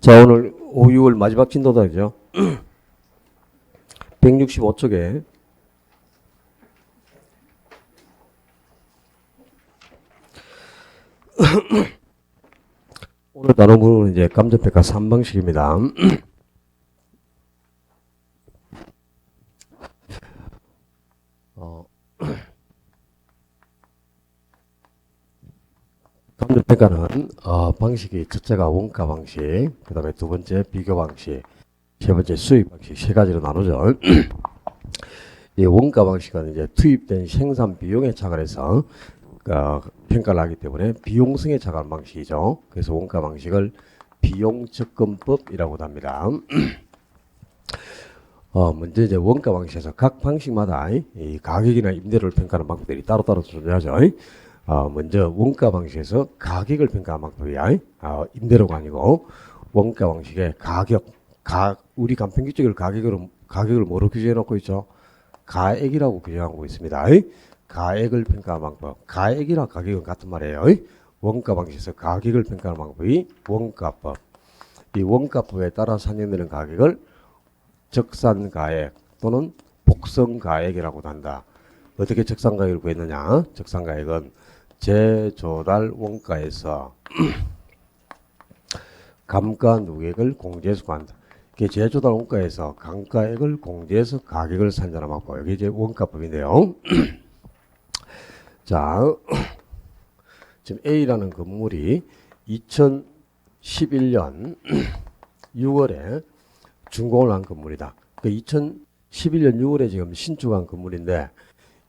자, 오늘 5, 6월 마지막 진도다죠. 165쪽에 오늘 다룬 부분은 이제 감정평가 3방식입니다. 감정평가는 방식이 첫째가 원가 방식, 그 다음에 두 번째 비교 방식, 세 번째 수입 방식 세 가지로 나누죠. 이 원가 방식은 이제 투입된 생산 비용에 착안해서 평가를 하기 때문에 비용성에 착안하는 방식이죠. 그래서 원가 방식을 비용접근법이라고도 합니다. 먼저 이제 원가 방식에서 각 방식마다 이 가격이나 임대료를 평가하는 방법들이 따로따로 존재하죠. 먼저 원가 방식에서 가격을 평가하는 방법이야. 임대료가 아니고 원가 방식의 우리 간편기 쪽을 가격을 뭐로 규정해 놓고 있죠? 가액이라고 규정하고 있습니다. 가액을 평가하는 방법. 가액이랑 가격은 같은 말이에요. 원가 방식에서 가격을 평가하는 방법이 원가법. 이 원가법에 따라 산정되는 가격을 적산가액 또는 복선가액이라고도 한다. 어떻게 적산가액을 구했느냐? 적산가액은 제조달 원가에서 감가 누계액을 공제해서 구한다. 이게 제조달 원가에서 감가액을 공제해서 가격을 산정하는 방법. 이게 이제 원가법인데요. 자, 지금 A라는 건물이 2011년 6월에 준공을 한 건물이다. 그 2011년 6월에 지금 신축한 건물인데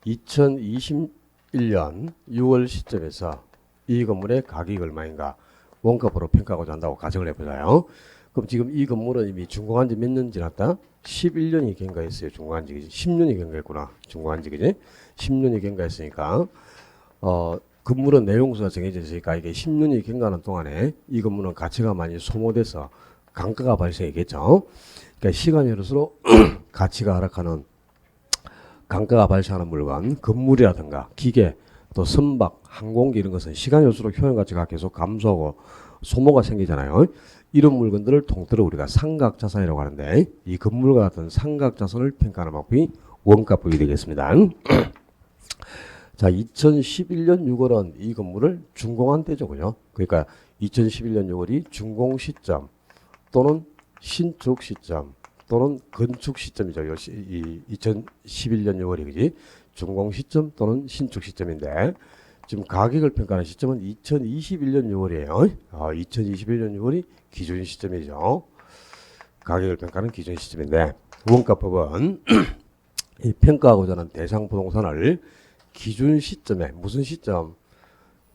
2021년 6월 시점에서 이 건물의 가격이 얼마인가 원가법으로 평가하고자 한다고 가정을 해보자요. 그럼 지금 이 건물은 이미 준공한 지 몇 년 지났다? 11년이 경과했어요. 준공한 지 10년이 경과했구나. 준공한 지 그지? 10년이 경과했으니까 건물은 내용수가 정해져 있으니까 이게 10년이 경과하는 동안에 이 건물은 가치가 많이 소모돼서 감가가 발생했겠죠. 그러니까 시간이 흐를수록 가치가 하락하는 감가가 발생하는 물건, 건물이라든가 기계, 또 선박, 항공기 이런 것은 시간이 흐를수록 효용 가치가 계속 감소하고 소모가 생기잖아요. 이런 물건들을 통틀어 우리가 상각자산이라고 하는데 이 건물과 같은 상각자산을 평가하는 방법이 원가법이 되겠습니다. 자, 2011년 6월은 이 건물을 준공한 때죠. 그죠? 그러니까 2011년 6월이 준공 시점 또는 신축 시점 또는 건축 시점이죠. 이 2011년 6월이 그지? 준공 시점 또는 신축 시점인데 지금 가격을 평가하는 시점은 2021년 6월이에요. 2021년 6월이 기준 시점이죠. 가격을 평가하는 기준 시점인데 원가법은 이 평가하고자 하는 대상 부동산을 기준 시점에 무슨 시점?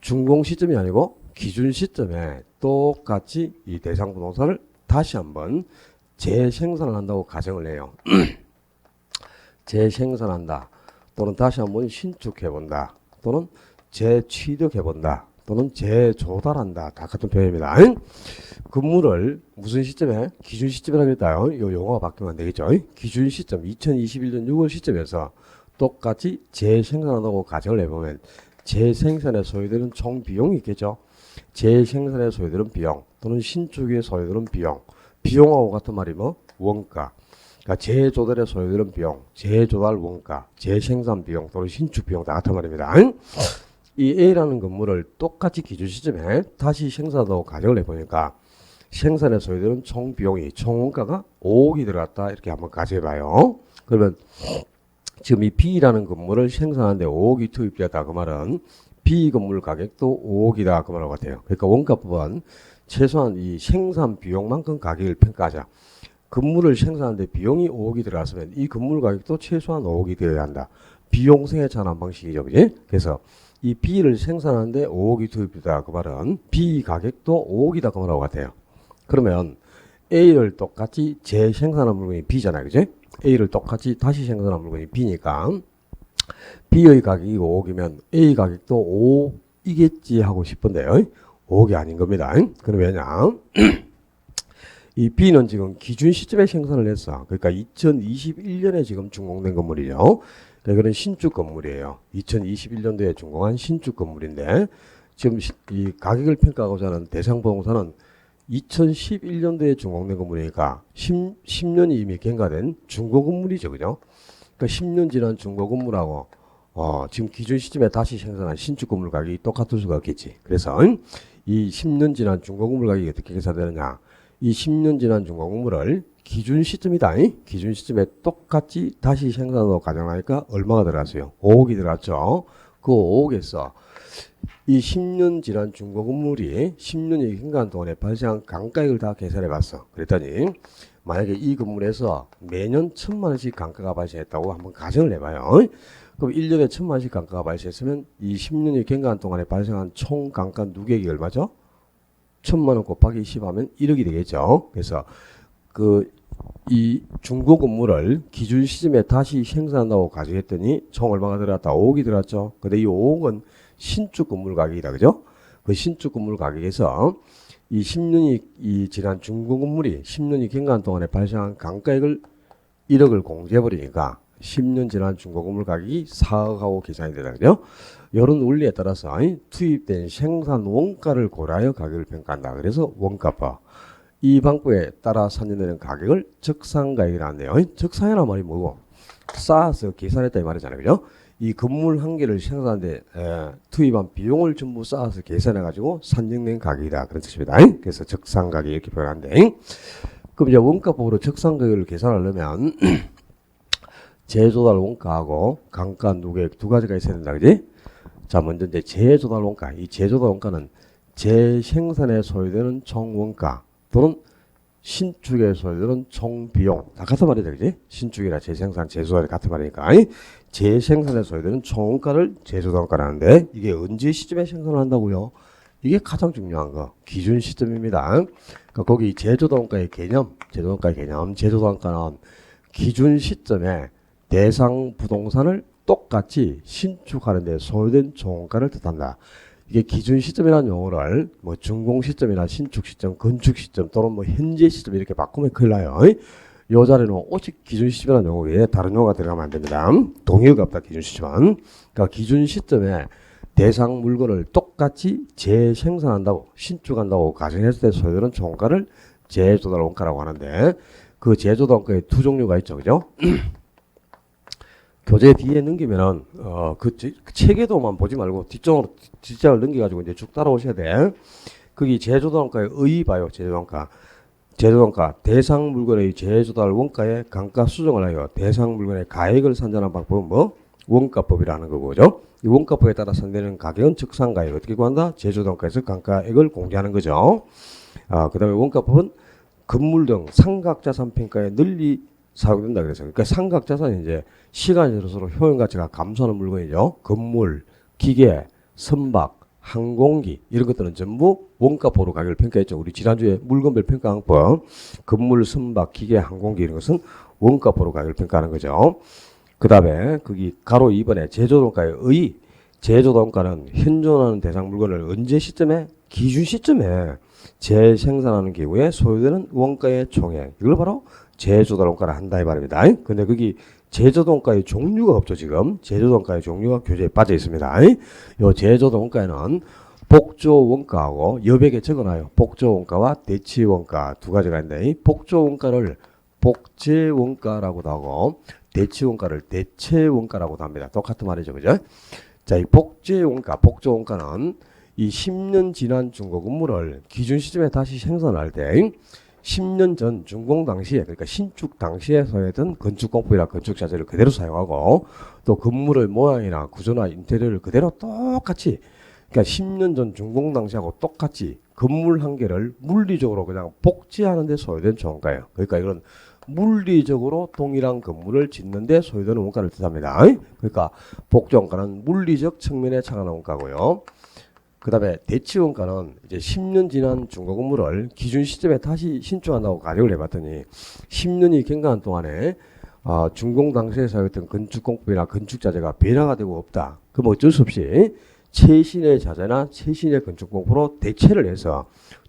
준공 시점이 아니고 기준 시점에 똑같이 이 대상 부동산을 다시 한번 재생산을 한다고 가정을 해요. 재생산한다 또는 다시 한번 신축해본다 또는 재취득해본다 또는 재조달한다. 다 같은 표현입니다. 건물을 무슨 시점에? 기준 시점이라고 했다요. 이 용어가 바뀌면 안 되겠죠. 기준 시점 2021년 6월 시점에서 똑같이 재생산한다고 가정을 해보면 재생산에 소요되는 총 비용이 있겠죠. 재생산에 소요되는 비용 또는 신축에 소요되는 비용하고 같은 말이 뭐? 원가. 그러니까 재조달에 소요되는 비용, 재조달 원가, 재생산 비용 또는 신축 비용 다 같은 말입니다. 이 A라는 건물을 똑같이 기준 시점에 다시 생산한다고 가정을 해보니까 생산에 소요되는 총 비용이 총 원가가 5억이 들어갔다 이렇게 한번 가정해봐요. 그러면 지금 이 B라는 건물을 생산하는데 5억이 투입되었다. 그 말은 B 건물 가격도 5억이다. 그 말하고 같아요. 그러니까 원가법은 최소한 이 생산 비용만큼 가격을 평가하자. 건물을 생산하는데 비용이 5억이 들어갔으면 이 건물 가격도 최소한 5억이 되어야 한다. 비용성에 관한 방식이죠. 그지? 그래서 이 B를 생산하는데 5억이 투입되다. 그 말은 B 가격도 5억이다. 그 말하고 같아요. 그러면 A를 똑같이 재생산한 물건이 B잖아요. 그지? A를 똑같이 다시 생산한 물건이 B니까 B의 가격이 5억이면 A 가격도 5이겠지 하고 싶은데요. 5억이 아닌 겁니다. 그럼 왜냐? 이 B는 지금 기준 시점에 생산을 했어. 그러니까 2021년에 지금 준공된 건물이죠. 그런 신축 건물이에요. 2021년도에 준공한 신축 건물인데 지금 이 가격을 평가하고자 하는 대상 부동산은 2011년도에 준공된 건물이니까 10년이 이미 경과된 중고 건물이죠. 그죠? 그러니까 10년 지난 중고 건물하고 지금 기준 시점에 다시 생산한 신축 건물 가격이 똑같을 수가 없겠지. 그래서 이 10년 지난 중고 건물 가격이 어떻게 계산되느냐? 이 10년 지난 중고 건물을 기준 시점이다. 기준 시점에 똑같이 다시 생산으로 가정하니까 얼마가 들어갔어요? 5억이 들어갔죠. 그 5억에서 이 10년 지난 중고 건물이 10년의 경과한 동안에 발생한 강가액을 다 계산해 봤어. 그랬더니 만약에 이 건물에서 매년 1,000만 원씩 강가가 발생했다고 한번 가정을 해봐요. 그럼 1년에 1,000만 원씩 강가가 발생했으면 이 10년의 경과한 동안에 발생한 총 강가 누계액이 얼마죠? 1,000만 원 곱하기 10 하면 1억이 되겠죠. 그래서 이 중고 건물을 기준 시점에 다시 생산한다고 가정했더니 총 얼마가 들어갔다? 5억이 들어갔죠. 근데 이 5억은 신축 건물 가격이다. 그죠? 그 신축 건물 가격에서 이 10년이 지난 중고 건물이 10년이 경과한 동안에 발생한 강가액을 1억을 공제해버리니까 10년 지난 중고 건물 가격이 4억하고 계산이 되다. 그죠? 이런 원리에 따라서 투입된 생산 원가를 고려하여 가격을 평가한다. 그래서 원가법. 이 방법에 따라 산정되는 가격을 적상가격이라 하는데요. 적상이란 말이 뭐고? 쌓아서 계산했다 이 말이잖아요. 그죠? 이 건물 한 개를 생산하는데 투입한 비용을 전부 쌓아서 계산해가지고 산정된 가격이다. 그런 뜻입니다. 그래서 적상가격 이렇게 표현하는데, 그럼 이제 원가법으로 적상가격을 계산하려면 재조달 원가하고 강가 누계액 두 가지가 있어야 된다. 그지? 자, 먼저 이제 재조달 원가. 이 재조달 원가는 재생산에 소요되는 총 원가 또는 신축에 소요되는 총 비용 다 같은 말이죠. 그지? 신축이나 재생산, 재조달이 같은 말이니까 재생산에 소요되는 총 원가를 재조달 원가라는데 이게 언제 시점에 생산을 한다고요? 이게 가장 중요한 거 기준 시점입니다. 그러니까 거기 재조달 원가의 개념, 재조달 원가는 기준 시점에 대상 부동산을 똑같이 신축하는 데 소요된 총원가를 뜻한다. 이게 기준 시점이라는 용어를 뭐 준공 시점이나 신축 시점, 건축 시점 또는 뭐 현재 시점 이렇게 바꾸면 큰일 나요. 이 자리는 오직 기준 시점이라는 용어 외에 다른 용어가 들어가면 안 됩니다. 동의어가 없다. 기준 시점은. 그러니까 기준 시점에 대상 물건을 똑같이 재생산한다고 신축한다고 가정했을 때 소요되는 총원가를 재조달 원가라고 하는데 그 재조달 원가에 두 종류가 있죠. 그죠? 교재 뒤에 넘기면은 그 체계도만 보지 말고 뒷쪽으로 뒷장을 넘겨가지고 이제 쭉 따라오셔야 돼. 거기 재조달 원가의 의 봐요. 재조달 원가 대상 물건의 재조달 원가에 강가 수정을 하여 대상 물건의 가액을 산정하는 방법은 뭐? 원가법이라는 거고죠. 이 원가법에 따라 산정되는 가격은 적상가액. 어떻게 구한다? 재조달 원가에서 강가액을 공개하는 거죠. 그다음에 원가법은 건물 등 상각자산 평가에 널리 사용된다 그래서 그러니까 상각자산이 이제 시간이 들어서록 효용 가치가 감소하는 물건이죠. 건물, 기계, 선박, 항공기 이런 것들은 전부 원가법으로 가격을 평가했죠. 우리 지난주에 물건별 평가항법 건물, 선박, 기계, 항공기 이런 것은 원가법으로 가격을 평가하는 거죠. 그 다음에 거기 가로 2번에 제조원가의 의 제조원가는 현존하는 대상 물건을 언제 시점에 기준 시점에 재생산하는 경우에 소요되는 원가의 총액 이걸 바로 재조달 원가를 한다 이 말입니다. 근데 거기 재조달 원가의 종류가 없죠. 지금 재조달 원가의 종류가 교재에 빠져 있습니다. 이 재조달 원가에는 복조 원가하고 여백에 적어놔요. 복조 원가와 대치 원가 두 가지가 있는데 이 복조 원가를 복제 원가라고도 하고 대치 원가를 대체 원가라고도 합니다. 똑같은 말이죠. 그죠? 자, 이 복제 원가, 복조 원가는 이 10년 지난 중고 건물을 기준 시점에 다시 생산할 때 10년 전 준공 당시에 그러니까 신축 당시에 소요했던 건축공법이나 건축자재를 그대로 사용하고 또 건물의 모양이나 구조나 인테리어를 그대로 똑같이 그러니까 10년 전 준공 당시하고 똑같이 건물 한 개를 물리적으로 그냥 복제하는 데 소요된 총원가예요. 그러니까 이건 물리적으로 동일한 건물을 짓는 데 소요되는 원가를 뜻합니다. 그러니까 복제 원가는 물리적 측면에 착안한 원가고요. 그 다음에 대치 원가는 이제 10년 지난 중고 건물을 기준 시점에 다시 신축한다고 가정을 해봤더니 10년이 경과한 동안에 준공 당시에 사용했던 건축공법이나 건축자재가 변화가 되고 없다. 그럼 어쩔 수 없이 최신의 자재나 최신의 건축공법으로 대체를 해서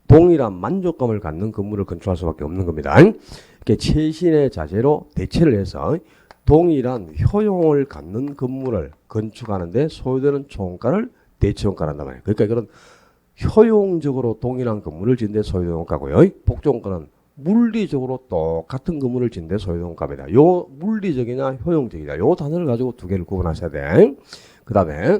동일한 만족감을 갖는 건물을 건축할 수밖에 없는 겁니다. 이렇게 최신의 자재로 대체를 해서 동일한 효용을 갖는 건물을 건축하는데 소요되는 총가를 대체원가란단 말이에요. 그러니까 이거는 효용적으로 동일한 건물을 짓는 데 소요되는 원가고요. 복조원가는 물리적으로 똑같은 건물을 짓는 데 소요되는 원가입니다. 요 물리적이냐 효용적이냐 요 단어를 가지고 두 개를 구분하셔야 돼. 그 다음에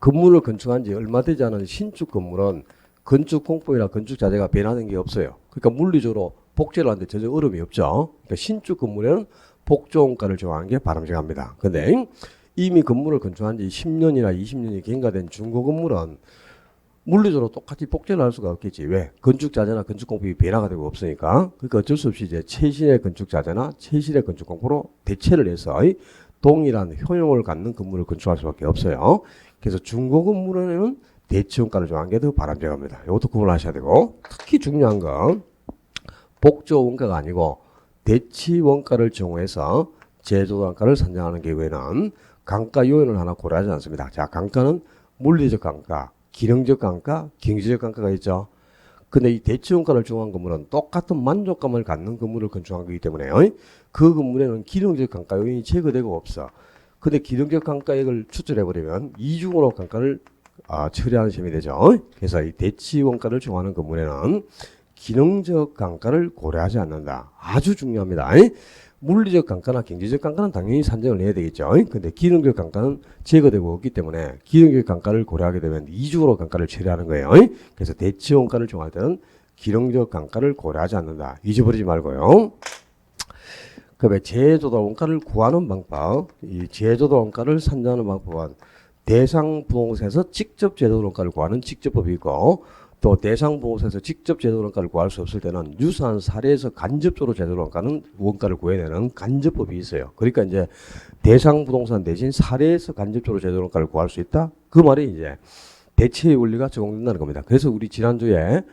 건물을 건축한 지 얼마 되지 않은 신축 건물은 건축 공법이나 건축 자재가 변하는 게 없어요. 그러니까 물리적으로 복제를 하는데 전혀 어려움이 없죠. 그러니까 신축 건물에는 복조원가를 정하는 게 바람직합니다. 근데 이미 건물을 건축한 지 10년이나 20년이 경과된 중고 건물은 물리적으로 똑같이 복제를 할 수가 없겠지. 왜? 건축 자재나 건축 공법이 변화가 되고 없으니까. 그러니까 어쩔 수 없이 이제 최신의 건축 자재나 최신의 건축 공법으로 대체를 해서 동일한 효용을 갖는 건물을 건축할 수밖에 없어요. 그래서 중고 건물에는 대체 원가를 정하는 게 더 바람직합니다. 이것도 구분하셔야 되고, 특히 중요한 건 복조 원가가 아니고 대치 원가를 정해서 제조 단가를 산정하는 경우에는 강가 요인을 하나 고려하지 않습니다. 자, 강가는 물리적 강가, 기능적 강가, 경제적 강가가 있죠. 근데 이 대치 원가를 정한 건물은 똑같은 만족감을 갖는 건물을 건축한 거기 때문에 그 건물에는 기능적 강가 요인이 제거되고 없어. 근데 기능적 강가액을 추출해버리면 이중으로 강가를 처리하는 셈이 되죠. 그래서 이 대치 원가를 정하는 건물에는 기능적 강가를 고려하지 않는다. 아주 중요합니다. 물리적 강가나 경제적 강가는 당연히 산정을 해야 되겠죠. 근데 기능적 강가는 제거되고 없기 때문에 기능적 강가를 고려하게 되면 이중으로 강가를 처리하는 거예요. 그래서 대치 원가를 정할 때는 기능적 강가를 고려하지 않는다. 잊어버리지 말고요. 그다음에 제조달 원가를 구하는 방법, 이 제조달 원가를 산정하는 방법은 대상 부동산에서 직접 제조달 원가를 구하는 직접법이 있고, 또 대상 부동산에서 직접 제조달 원가를 구할 수 없을 때는 유사한 사례에서 간접적으로 제조달 원가를 구해내는 간접법이 있어요. 그러니까 이제 대상 부동산 대신 사례에서 간접적으로 제조달 원가를 구할 수 있다. 그 말이 이제 대체의 원리가 적용된다는 겁니다. 그래서 우리 지난주에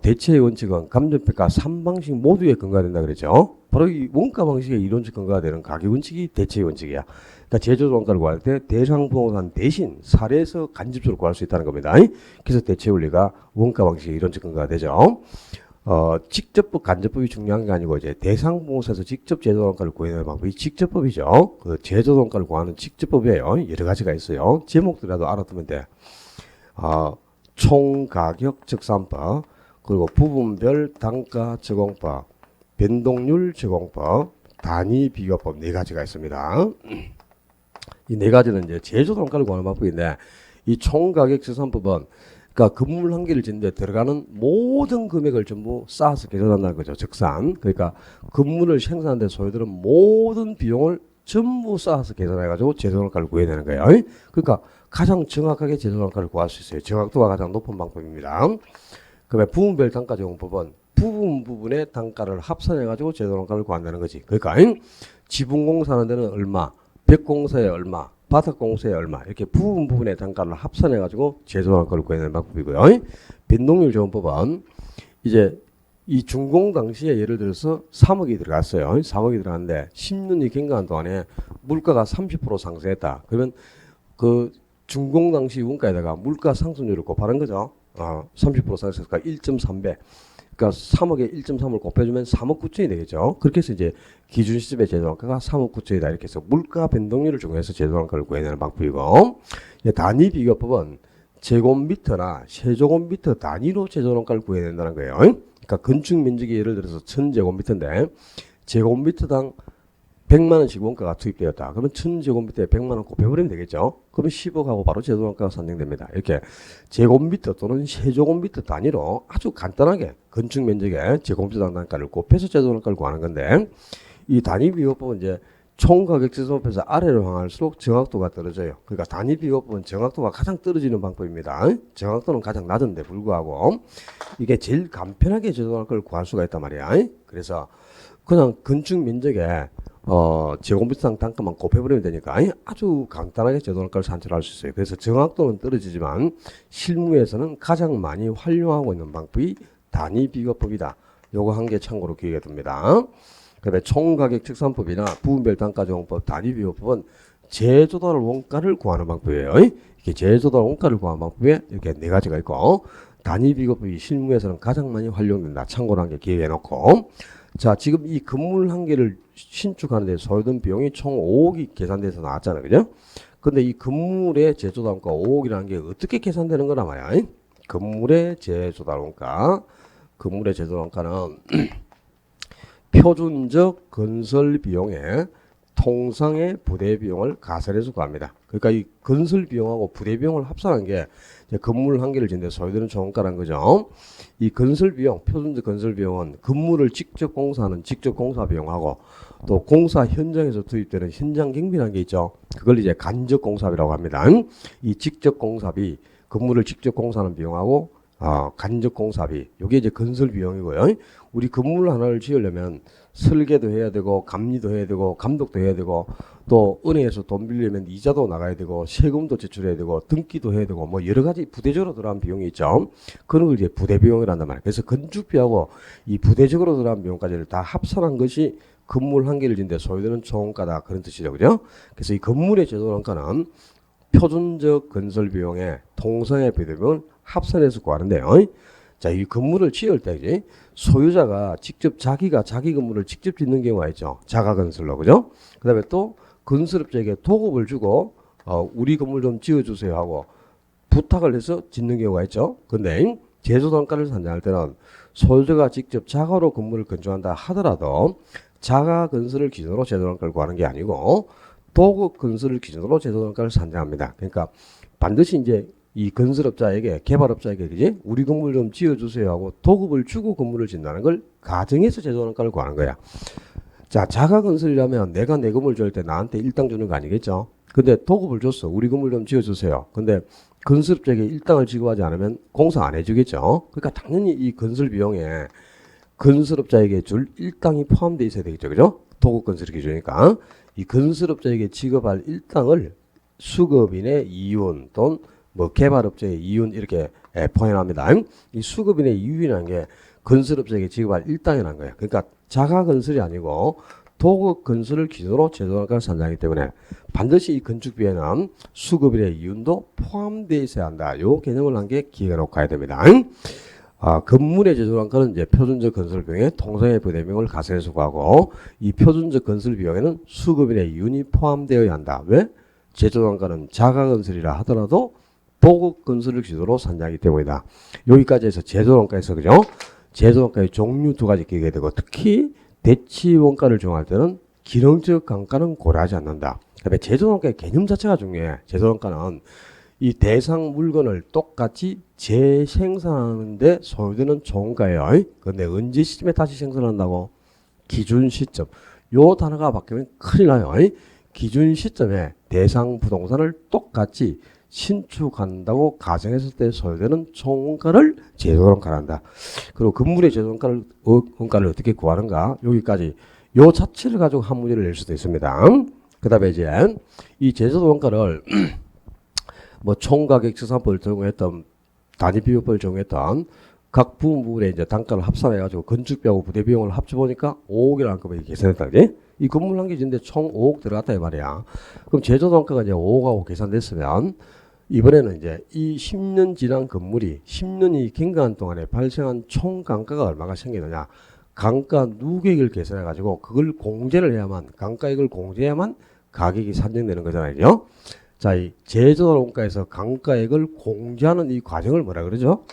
대체의 원칙은 감정평가 3방식 모두에 근거가 된다 그랬죠. 바로 이 원가 방식에 이론적 근거가 되는 가격 원칙이 대체의 원칙이야. 그러니까 제조달 원가를 구할 때 대상 부동산 대신 사례에서 간접적으로 구할 수 있다는 겁니다. 그래서 대체의 원리가 원가 방식의 이론적 근거가 되죠. 직접법, 간접법이 중요한 게 아니고 이제 대상 부동산에서 직접 제조달 원가를 구해내는 방법이 직접법이죠. 그 제조달 원가를 구하는 직접법이에요. 여러 가지가 있어요. 제목들이라도 알아두면 돼. 총가격 적산법, 그리고 부분별 단가 적용법, 변동률 적용법, 단위 비교법 네 가지가 있습니다. 이 네 가지는 이제 제조달 원가를 구하는 방법인데, 이 총가격 적산법은 그러니까 건물 한 개를 짓는데 들어가는 모든 금액을 전부 쌓아서 계산한다는 거죠. 적산. 그러니까 건물을 생산하는 데 소요되는 모든 비용을 전부 쌓아서 계산해가지고 제조달 원가를 구해내는 거예요. 그러니까 가장 정확하게 제조달 원가를 구할 수 있어요. 정확도가 가장 높은 방법입니다. 그다음에 부분별 단가 적용법은 부분의 단가를 합산해가지고 제조달 원가를 구한다는 거지. 그러니까 지붕공사 하는 데는 얼마, 벽공사에 얼마, 바닥공사에 얼마 이렇게 부분의 단가를 합산해가지고 제조달 원가를 구해내는 방법이고요. 변동률 적용법은 이제 이 준공 당시에 예를 들어서 3억이 들어갔어요. 3억이 들어갔는데 10년이 경과한 동안에 물가가 30% 상승했다. 그러면 그 준공 당시 원가에다가 물가 상승률을 곱하는 거죠. 30% 상승했으니까 1.3배. 그러니까 3억에 1.3을 곱해주면 3억 9천이 되겠죠. 그렇게 해서 이제 기준 시점의 제조달 원가가 3억 9천이다. 이렇게 해서 물가 변동률을 적용해서 제조달 원가를 구해내는 방법이고, 단위 비교법은 제곱미터나 세제곱미터 단위로 제조달 원가를 구해낸다는 거예요. 그러니까 건축 면적이 예를 들어서 1000제곱미터인데 제곱미터당 100만 원씩 원가가 투입되었다. 그러면 1000제곱미터에 100만 원 곱해버리면 되겠죠. 그러면 10억하고 바로 제조달 원가가 산정됩니다. 이렇게 제곱미터 또는 세제곱미터 단위로 아주 간단하게 건축 면적에 제곱미터당 단가를 곱해서 제조달 원가를 구하는 건데, 이 단위 비교법은 이제 총가격 적산법에서 아래로 향할수록 정확도가 떨어져요. 그러니까 단위 비교법은 정확도가 가장 떨어지는 방법입니다. 정확도는 가장 낮은데 불구하고 이게 제일 간편하게 제조달 원가를 구할 수가 있단 말이야. 그래서 그냥 건축 면적에 제곱미터당 단가만 곱해버리면 되니까 아주 간단하게 제조달 원가를 산출할 수 있어요. 그래서 정확도는 떨어지지만 실무에서는 가장 많이 활용하고 있는 방법이 단위 비교법이다. 요거 한 개 참고로 기억해 둡니다. 그다음에 총가격 적산법이나 부분별 단가 적용법, 단위 비교법은 제조달 원가를 구하는 방법이에요. 이렇게 제조달 원가를 구하는 방법에 이렇게 네 가지가 있고, 단위 비교법이 실무에서는 가장 많이 활용된다. 참고로 한 개 기억해 놓고, 자, 지금 이 건물 한 개를 신축하는 데 소요된 비용이 총 5억이 계산돼서 나왔잖아요. 그죠? 근데 이 건물의 제조달 원가 5억이라는 게 어떻게 계산되는 거란 말이야. 건물의 재조달원가. 건물의 재조달원가는 표준적 건설 비용에 통상의 부대 비용을 가설해서 구합니다. 그러니까 이 건설 비용하고 부대 비용을 합산한 게 이제 건물 한 개를 짓는데 소요되는 총가라는 거죠. 이 건설 비용, 표준적 건설 비용은 건물을 직접 공사하는 직접 공사 비용하고 또 공사 현장에서 투입되는 현장 경비라는 게 있죠. 그걸 이제 간접 공사비라고 합니다. 이 직접 공사비, 건물을 직접 공사하는 비용하고 간접 공사비, 이게 이제 건설 비용이고요. 우리 건물 하나를 지으려면 설계도 해야 되고 감리도 해야 되고 감독도 해야 되고 또 은행에서 돈 빌리려면 이자도 나가야 되고 세금도 제출해야 되고 등기도 해야 되고 뭐 여러 가지 부대적으로 들어간 비용이 있죠. 그런 걸 이제 부대 비용이란단 말이에요. 그래서 건축비하고 이 부대적으로 들어간 비용까지를 다 합산한 것이 건물 한 개를 짓는데 소요되는 총가다, 그런 뜻이죠. 그죠? 그래서 이 건물의 재조단가는 표준적 건설 비용에 통상의 부대 비용을 합산해서 구하는데요. 자, 이 건물을 지을 때 이제 소유자가 직접 자기가 자기 건물을 직접 짓는 경우가 있죠. 자가 건설로, 그죠? 그다음에 또 건설업자에게 도급을 주고 우리 건물 좀 지어주세요 하고 부탁을 해서 짓는 경우가 있죠. 근데 제조단가를 산정할 때는 소유자가 직접 자가로 건물을 건축한다 하더라도 자가 건설을 기준으로 제조단가를 구하는 게 아니고 도급 건설을 기준으로 제조단가를 산정합니다. 그러니까 반드시 이제 이 건설업자에게, 개발업자에게, 그지? 우리 건물 좀 지어주세요 하고 도급을 주고 건물을 짓는다는 걸 가정해서 제조단가를 구하는 거야. 자, 자가 건설이라면 내가 내 건물 지을 때 나한테 일당 주는 거 아니겠죠? 근데 도급을 줬어. 우리 건물 좀 지어주세요. 근데 건설업자에게 일당을 지급하지 않으면 공사 안 해주겠죠? 그러니까 당연히 이 건설 비용에 건설업자에게 줄 일당이 포함되어 있어야 되겠죠. 그죠? 도급 건설이 기준이니까. 이 건설업자에게 지급할 일당을 수급인의 이윤 또는 뭐 개발업자의 이윤 이렇게 포함합니다. 이 수급인의 이윤이라는 게 건설업자에게 지급할 일당이라는 거예요. 그러니까 자가 건설이 아니고 도급 건설을 기준으로 제조단가를 산정하기 때문에 반드시 이 건축비에는 수급인의 이윤도 포함되어 있어야 한다. 이 개념을 한 게 기억해 놓고 가야 됩니다. 건물의 제조단가는 이제 표준적 건설 비용에 통상의 부대 비용을 가설해서 구하고 이 표준적 건설 비용에는 수급인의 이윤이 포함되어야 한다. 왜? 제조단가는 자가 건설이라 하더라도 도급 건설을 기준으로 산정하기 때문이다. 여기까지 해서 제조단가에서, 그죠? 제조단가의 종류 두 가지 기억해야 되고, 특히 대치원가를 정할 때는 기능적 감가는 고려하지 않는다. 그다음에 제조단가의 개념 자체가 중요해. 제조단가는 이 대상 물건을 똑같이 재생산하는데 소요되는 총가예요. 그런데 언제 시점에 다시 생산한다고? 기준 시점. 요 단어가 바뀌면 큰일 나요. 기준 시점에 대상 부동산을 똑같이 신축한다고 가정했을 때 소요되는 총원가를 제조단가를 한다. 그리고 건물의 제조단가를 어떻게 구하는가? 여기까지 요 자체를 가지고 한 문제를 낼 수도 있습니다. 그 다음에 이제 이 제조단가를 뭐 총가격지산법을 적용했던 단위비율법을 적용했던 각 부분에 이제 단가를 합산해가지고 건축비하고 부대비용을 합쳐보니까 5억이라는 금액이 계산했다. 그지? 이 건물 한 개 짓는데 총 5억 들어갔다 이 말이야. 그럼 제조단가가 이제 5억하고 계산됐으면 이번에는 이제 이 10년 지난 건물이 10년이 경과한 동안에 발생한 총 감가가 얼마가 생기느냐. 감가 누계액을 계산해가지고 그걸 공제를 해야만, 감가액을 공제해야만 가격이 산정되는 거잖아요. 자, 이 제조단가에서 감가액을 공제하는 이 과정을 뭐라 그러죠?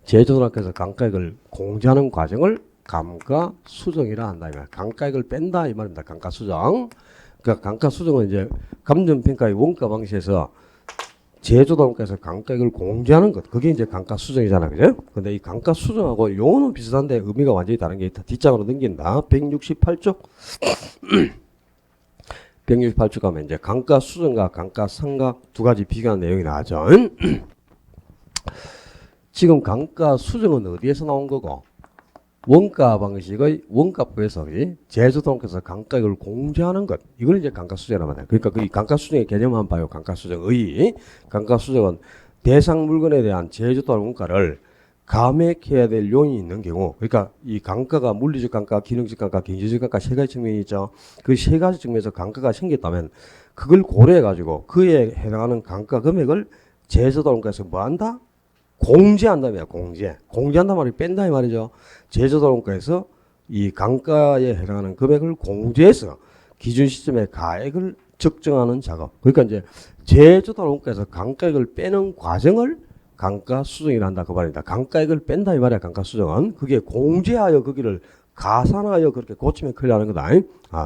제조단가에서 감가액을 공제하는 과정을 감가수정이라 한다. 감가액을 뺀다 이 말입니다. 감가수정. 그러니까 감가수정은 이제 감정평가의 원가 방식에서 제조단가에서 감가액을 공제하는 것, 그게 이제 감가수정이잖아, 그죠? 근데 이 감가수정하고 용어는 비슷한데 의미가 완전히 다른 게 있다. 뒷장으로 넘긴다. 168쪽. 168쪽 가면 이제 감가수정과 감가상각 두 가지 비교하는 내용이 나왔죠. 지금 감가수정은 어디에서 나온 거고? 원가 방식의 원가부에서 제조단가에서 감가액을 공제하는 것, 이걸 이제 감가수정이라고 합니다. 그러니까 그 감가수정의 개념 한번 봐요. 감가수정은 대상 물건에 대한 제조단 원가를 감액해야 될 요인이 있는 경우, 그러니까 이 감가가 물리적 감가, 기능적 감가, 경제적 감가 세 가지 측면이 있죠. 그 세 가지 측면에서 감가가 생겼다면 그걸 고려해가지고 그에 해당하는 감가 금액을 제조단 원가에서 뭐 한다? 공제한다며. 공제한단 말이 뺀다 이 말이죠. 제조단 원가에서 이 감가에 해당하는 금액을 공제해서 기준 시점에 가액을 측정하는 작업. 그러니까 이제 제조단 원가에서 감가액을 빼는 과정을 감가수정을 한다 그 말입니다. 감가액을 뺀다 이 말이야. 감가수정은 그게 공제하여 거기를 가산하여 그렇게 고치면 큰일 나는 거다.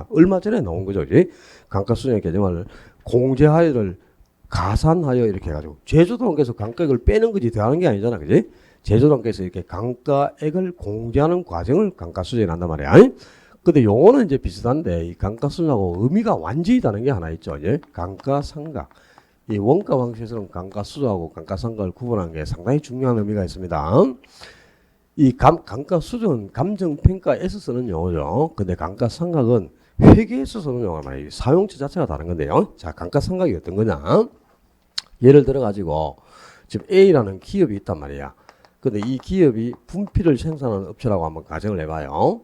얼마 전에 나온 거죠. 그지? 감가수정의 개정을 공제하여를 가산하여 이렇게 해가지고 제조동께서 감가액을 빼는 거지 더하는 게 아니잖아. 그지? 제조동께서 이렇게 감가액을 공제하는 과정을 감가수정이 한단 말이야. 근데 용어는 이제 비슷한데 이 감가수정하고 의미가 완전히 다른 게 하나 있죠. 이제 감가상각. 이 원가 방식에서는 감가수정하고 감가상각을 구분하는 게 상당히 중요한 의미가 있습니다. 이 감가수정은 감정평가에서 쓰는 용어죠. 근데 감가상각은 회계에서 쓰는 용어가 말이에요. 사용처 자체가 다른 건데요. 자, 감가상각이 어떤 거냐? 예를 들어 가지고 지금 A라는 기업이 있단 말이야. 근데 이 기업이 분필을 생산하는 업체라고 한번 가정을 해봐요.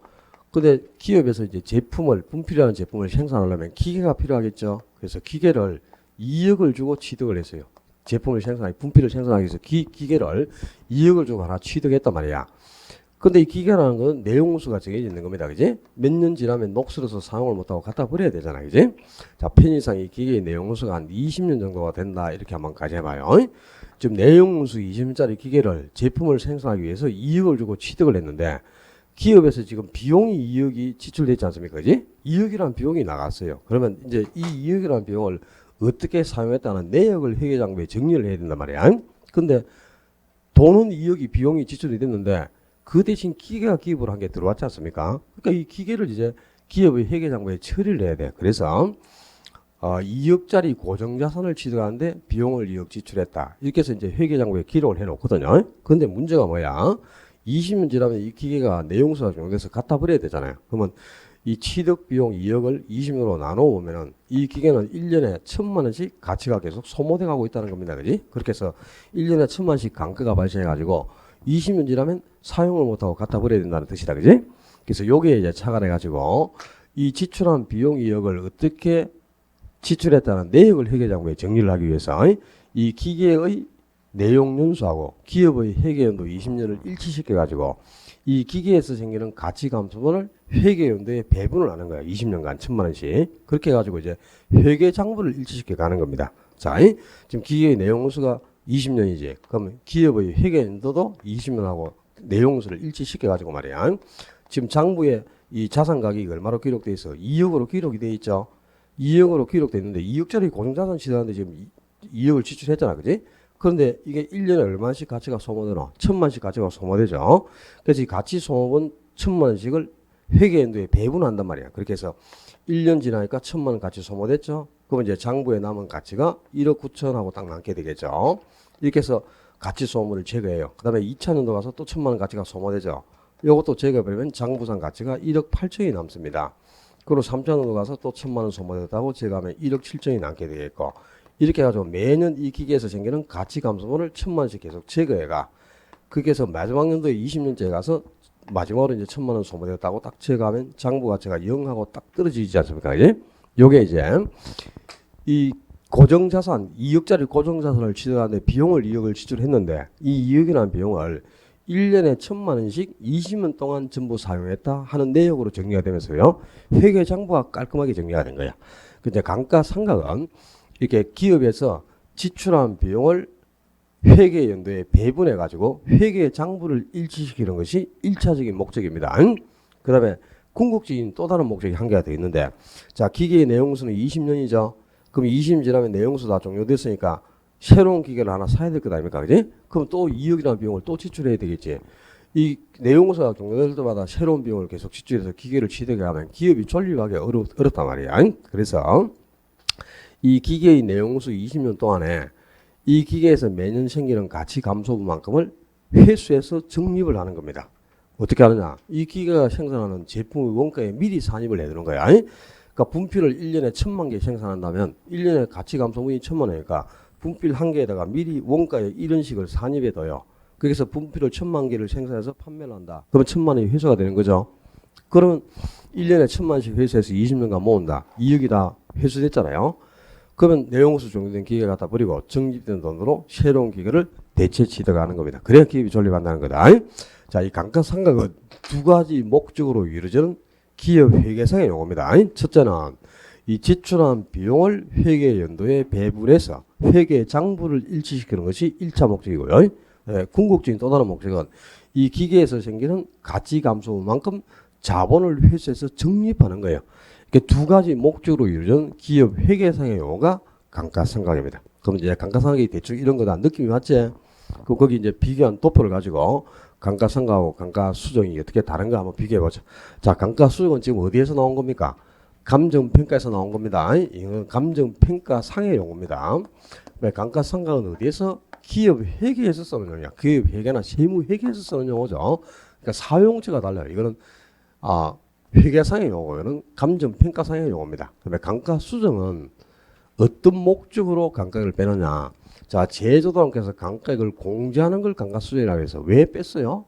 근데 기업에서 이제 분필이라는 제품을 생산하려면 기계가 필요하겠죠. 그래서 기계를 2억을 주고 취득을 했어요. 분필을 생산하기 위해서 기계를 2억을 주고 하나 취득했단 말이야. 근데 이 기계라는 건 내용수가 정해져 있는 겁니다. 그지? 몇 년 지나면 녹슬어서 사용을 못하고 갖다 버려야 되잖아. 그지? 자, 편의상 이 기계의 내용수가 한 20년 정도가 된다. 이렇게 한번 가정해봐요. 지금 내용수 20년짜리 기계를 제품을 생산하기 위해서 2억을 주고 취득을 했는데 기업에서 지금 비용이 2억이 지출되지 않습니까? 그지? 2억이라는 비용이 나갔어요. 그러면 이제 이 2억이라는 비용을 어떻게 사용했다는 내역을 회계장부에 정리를 해야 된단 말이야. 근데 돈은 2억이 비용이 지출이 됐는데 그 대신 기계가 기입을 한 게 들어왔지 않습니까? 그러니까 이 기계를 이제 기업의 회계장부에 처리를 해야 돼. 그래서 2억짜리 고정자산을 취득하는데 비용을 2억 지출했다. 이렇게 해서 이제 회계장부에 기록을 해놓거든요. 그런데 문제가 뭐야? 20년 지나면 이 기계가 내용수가 종료돼서 갖다 버려야 되잖아요. 그러면 이 취득 비용 2억을 20년으로 나눠보면은 이 기계는 1년에 1,000만 원씩 가치가 계속 소모돼 가고 있다는 겁니다. 그지? 그렇게 해서 1년에 1,000만 원씩 감가가 발생해가지고 20년 지나면 사용을 못하고 갖다 버려야 된다는 뜻이다. 그지? 그래서 요게 이제 착안해가지고 이 지출한 비용 2억을 어떻게 지출했다는 내역을 회계장부에 정리를 하기 위해서 이 기계의 내용 연수하고 기업의 회계연도 20년을 일치시켜가지고 이 기계에서 생기는 가치 감소분을 회계연도에 배분을 하는 거야. 20년간 1,000만 원씩. 그렇게 해가지고 이제 회계장부를 일치시켜 가는 겁니다. 자, 지금 기계의 내용수가 20년이지. 그러면 기업의 회계연도도 20년하고 내용수를 일치시켜 가지고 말이야. 지금 장부에 이 자산 가격이 얼마로 기록돼 있어? 2억으로 기록이 돼 있죠. 2억으로 기록돼 있는데 2억짜리 고정자산 취득하는데 지금 2억을 지출했잖아. 그지? 그런데 이게 1년에 얼마씩 가치가 소모되나? 1,000만씩 가치가 소모되죠. 그래서 이 가치 소모분 1,000만 원씩을 회계연도에 배분한단 말이야. 그렇게 해서 1년 지나니까 1,000만 원 가치 소모됐죠. 그러면 이제 장부에 남은 가치가 1억 9천하고 딱 남게 되겠죠. 이렇게 해서 가치 소모를 제거해요. 그 다음에 2차년도 가서 또 1,000만 원 가치가 소모되죠. 이것도 제거해버리면 장부상 가치가 1억 8천이 남습니다. 그리고 3차년도 가서 또 1,000만 원 소모됐다고 제거하면 1억 7천이 남게 되겠고, 이렇게 해가지고 매년 이 기계에서 생기는 가치 감소분을 1,000만 원씩 계속 제거해가, 그렇게 해서 마지막 연도에 20년째에 가서 마지막으로 이제 1,000만 원 소모됐다고 딱 제거하면 장부 가치가 0하고 딱 떨어지지 않습니까? 이제 요게 이제 이 고정자산 2억짜리 고정자산을 취득하는데 비용을 2억을 지출했는데 이 2억이라는 비용을 1년에 1,000만 원씩 20년 동안 전부 사용했다 하는 내역으로 정리가 되면서요, 회계장부가 깔끔하게 정리가 된 거야. 근데 감가상각은 이렇게 기업에서 지출한 비용을 회계연도에 배분해 가지고 회계장부를 일치시키는 것이 1차적인 목적입니다. 그 다음에 궁극적인 또 다른 목적이 한 개가 더 있는데, 자, 기계의 내용수는 20년이죠. 그럼 20년 지나면 내용수 다 종료됐으니까 새로운 기계를 하나 사야 될 것 아닙니까? 그지? 그럼 또 2억이라는 비용을 또 지출해야 되겠지. 이 내용수가 종료될 때마다 새로운 비용을 계속 지출해서 기계를 취득해 가면 기업이 존립하기 어렵단 말이야. 그래서 이 기계의 내용수 20년 동안에 이 기계에서 매년 생기는 가치 감소분만큼을 회수해서 적립을 하는 겁니다. 어떻게 하느냐? 이 기계가 생산하는 제품의 원가에 미리 산입을 해두는 거야. 그러니까 분필을 1년에 1,000만 개 생산한다면 1년에 가치 감소분이 1,000만 원이니까 분필 한 개에다가 미리 원가에 이런 식을 산입해둬요. 그래서 분필을 1,000만 개를 생산해서 판매를 한다. 그러면 1,000만 원이 회수가 되는 거죠. 그러면 1년에 1,000만 원씩 회수해서 20년간 모은다. 2억이 다 회수됐잖아요. 그러면 내용수 종료된 기계 갖다 버리고 적립된 돈으로 새로운 기계를 대체 취득하는 겁니다. 그래야 기업이 존립한다는 거다. 자, 이 감가상각은 두 가지 목적으로 이루어지는 기업 회계상의 용어입니다. 첫째는 이 지출한 비용을 회계 연도에 배분해서 회계 장부를 일치시키는 것이 1차 목적이고요. 예, 궁극적인 또 다른 목적은 이 기계에서 생기는 가치 감소만큼 자본을 회수해서 적립하는 거예요. 이렇게 두 가지 목적으로 이루어진 기업 회계상의 용어가 감가상각입니다. 그럼 이제 감가상각이 대충 이런 거다 느낌이 맞지? 그 거기 이제 비교한 도표를 가지고 감가상각하고 감가수정이 어떻게 다른가 한번 비교해보자. 자, 감가수정은 지금 어디에서 나온 겁니까? 감정평가에서 나온 겁니다. 이건 감정평가상의 용어입니다. 왜 감가상각은 어디에서? 기업 회계에서 쓰는 용어야. 기업 회계나 세무 회계에서 쓰는 용어죠. 그러니까 사용처가 달라요. 이거는 회계상의 용어고 이거는 감정평가상의 용어입니다. 그다음에 감가수정은 어떤 목적으로 감가액을 빼느냐. 자, 제조단원께서 감가액을 공제하는 걸 감가수정이라고 해서 왜 뺐어요?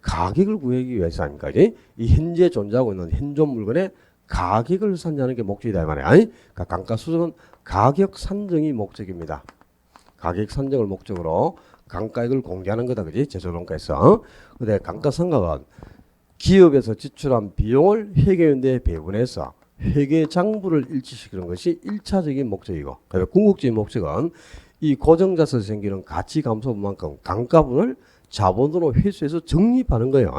가격을 구하기 위해서 아닙니까? 이 현재 존재하고 있는 현존 물건의 가격을 산정하는 게 목적이다 이 말이야. 그러니까 감가수정은 가격 산정이 목적입니다. 가격 산정을 목적으로 감가액을 공개하는 거다, 그지? 제조단원께서. 근데 감가상각은 기업에서 지출한 비용을 회계연도에 배분해서 회계 장부를 일치시키는 것이 1차적인 목적이고, 그다음에 궁극적인 목적은 이 고정자산에서 생기는 가치 감소분만큼 감가분을 자본으로 회수해서 적립하는 거예요.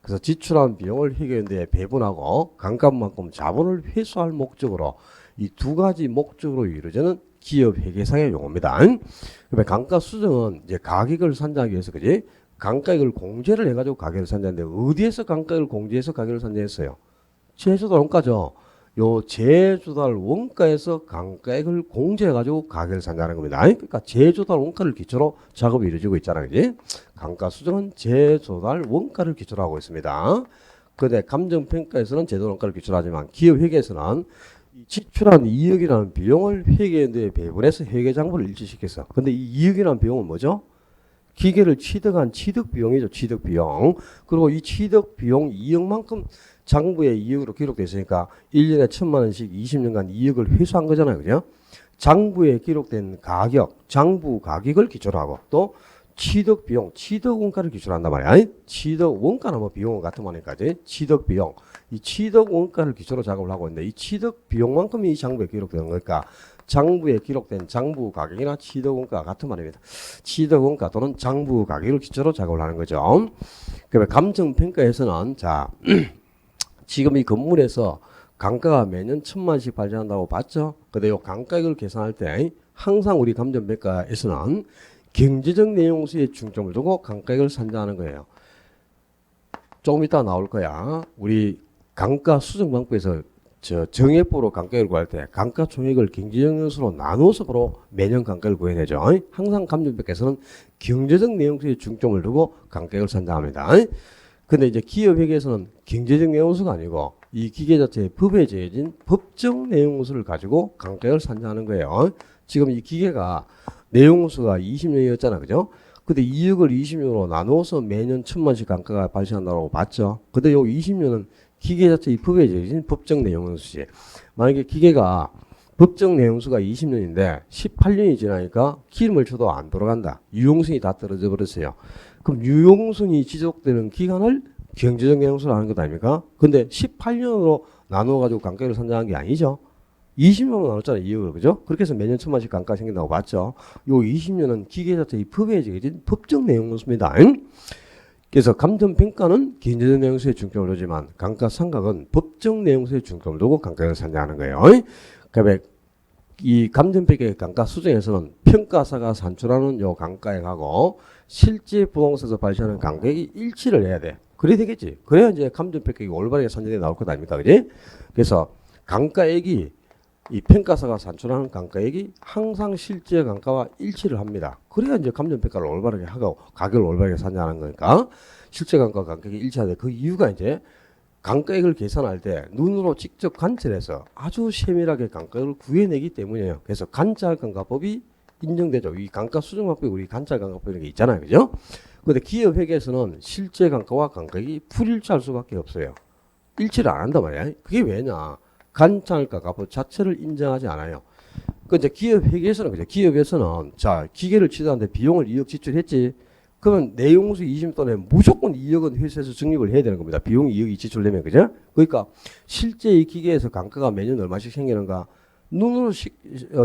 그래서 지출한 비용을 회계연도에 배분하고 감가분만큼 자본을 회수할 목적으로 이 두 가지 목적으로 이루어지는 기업 회계상의 용어입니다. 그다음에 감가수정은 이제 가격을 산정하기 위해서, 그지? 감가액을 공제를 해가지고 가격을 산정하는데 어디에서 감가액을 공제해서 가격을 산정했어요? 제조달 원가죠. 요 제조달 원가에서 감가액을 공제해가지고 가격을 산정하는 겁니다. 그러니까 제조달 원가를 기초로 작업이 이루어지고 있잖아요, 그지? 감가수정은 제조달 원가를 기초로 하고 있습니다. 근데 감정평가에서는 제조달 원가를 기초로 하지만 기업 회계에서는 지출한 이익이라는 비용을 회계연도에 배분해서 회계장부를 일치시켜서. 근데 이 이익이라는 비용은 뭐죠? 기계를 취득한 취득비용이죠. 취득비용. 그리고 이 취득비용 이익만큼 장부에 이익으로 기록되어 있으니까 1년에 1,000만 원씩 20년간 이익을 회수한 거잖아요. 그죠? 장부에 기록된 가격, 장부 가격을 기초로 하고 또 취득비용, 취득원가를 기초로 한단 말이야. 취득원가는 뭐 비용은 같은 말이니까지. 취득비용. 이 취득원가를 기초로 작업을 하고 있는데 이 취득비용만큼이 이 장부에 기록되는 거니까 장부에 기록된 장부 가격이나 취득원가가 같은 말입니다. 취득원가 또는 장부 가격을 기초로 작업을 하는 거죠. 그러면 감정평가에서는 자 지금 이 건물에서 감가가 매년 1,000만 원씩 발생한다고 봤죠. 근데 이 감가액을 계산할 때 항상 우리 감정평가에서는 경제적 내용수에 중점을 두고 감가액을 산정하는 거예요. 조금 이따 나올 거야. 우리 감가수정방법에서 정액부로 감가액을 구할 때 감가총액을 경제적 요소로 나누어서 바로 매년 감가액을 구해내죠. 항상 감정평가에서는 경제적 내용수에 중점을 두고 감가액을 산정합니다. 근데 이제 기업회계에서는 경제적 내용수가 아니고 이 기계 자체의 법에 정해진 법적 내용수를 가지고 감가액을 산정하는 거예요. 지금 이 기계가 내용수가 20년이었잖아, 그죠? 근데 2억을 20년으로 나누어서 매년 1,000만 원씩 감가가 발생한다고 봤죠. 근데 요 20년은 기계 자체 이 법에 정해진 법적 내용수지. 만약에 기계가 법적 내용수가 20년인데 18년이 지나니까 기름을 쳐도 안 돌아간다. 유용성이 다 떨어져 버렸어요. 그럼 유용성이 지속되는 기간을 경제적 내용수로 하는 것 아닙니까? 근데 18년으로 나누어 가지고 감가를 산정한 게 아니죠. 20년으로 나눴잖아요. 2억을. 그죠? 그렇게 해서 매년 1,000만씩 감가 생긴다고 봤죠. 요 20년은 기계 자체 이 법에 정해진 법적 내용수입니다. 그래서 감정평가는 경제적 내용수에 중점을 두지만 감가상각은 법적 내용수에 중점을 두고 감가를 산정하는 거예요. 그러니까 이 감정평가의 감가수정에서는 평가사가 산출하는 요 감가액하고 실제 부동산에서 발생하는 감가액이 일치를 해야 돼. 그래야 되겠지. 그래야 이제 감정평가가 올바르게 산정돼 나올 것 아닙니까? 그지? 그래서 감가액이 이 평가사가 산출하는 감가액이 항상 실제 감가와 일치를 합니다. 그래야 이제 감정평가를 올바르게 하고 가격을 올바르게 산정하는 거니까 실제 감가와 감가액이 일치하는데 그 이유가 이제 감가액을 계산할 때 눈으로 직접 관찰해서 아주 세밀하게 감가액을 구해내기 때문이에요. 그래서 관찰감가법이 인정되죠. 이 감가수정법이 우리 관찰감가법이라는 게 있잖아요. 그죠? 근데 기업회계에서는 실제 감가와 감가액이 불일치할 수밖에 없어요. 일치를 안 한단 말이야. 그게 왜냐? 관찰감가법 자체를 인정하지 않아요. 그 이제 기업회계에서는 그죠? 기업에서는 자 기계를 취득하는데 비용을 2억 지출했지. 그러면 내용수 20년도에 무조건 2억은 회사에서 적립을 해야 되는 겁니다. 비용이 2억이 지출되면, 그죠? 그러니까 실제 이 기계에서 단가가 매년 얼마씩 생기는가 눈으로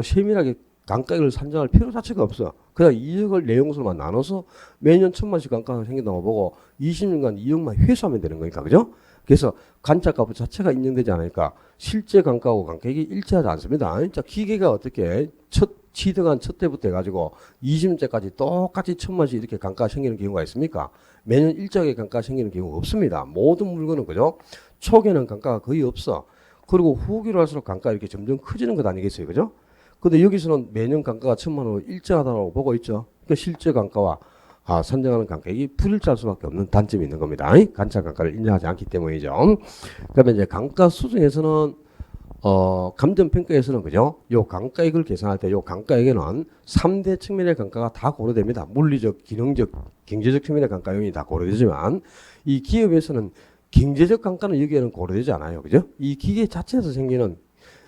세밀하게 단가를 산정할 필요 자체가 없어. 그냥 2억을 내용수로만 나눠서 매년 1,000만씩 단가가 생긴다고 보고 20년간 2억만 회수하면 되는 거니까, 그죠? 그래서 간짜값 자체가 인정되지 않으니까 실제 단가하고 간격이 일치하지 않습니다. 자, 기계가 어떻게 취득한 첫 때부터 해가지고 20년째까지 똑같이 1,000만씩 이렇게 단가가 생기는 경우가 있습니까? 매년 일정하게 단가가 생기는 경우가 없습니다. 모든 물건은, 그죠? 초기에는 단가가 거의 없어. 그리고 후기로 할수록 단가가 이렇게 점점 커지는 것 아니겠어요, 그죠? 근데 여기서는 매년 단가가 1,000만 원으로 일정하다고 보고 있죠. 그러니까 실제 단가와 산정하는 간격이 불일치할 수밖에 없는 단점이 있는 겁니다. 간차 단가를 인정하지 않기 때문이죠. 그러면 이제 단가 수준에서는 감정평가에서는, 그죠? 요 단가액을 계산할 때 요 단가액에는 3대 측면의 단가가 다 고려됩니다. 물리적, 기능적, 경제적 측면의 단가 요인이 다 고려되지만 이 기업에서는 경제적 단가는 여기에는 고려되지 않아요. 그죠? 이 기계 자체에서 생기는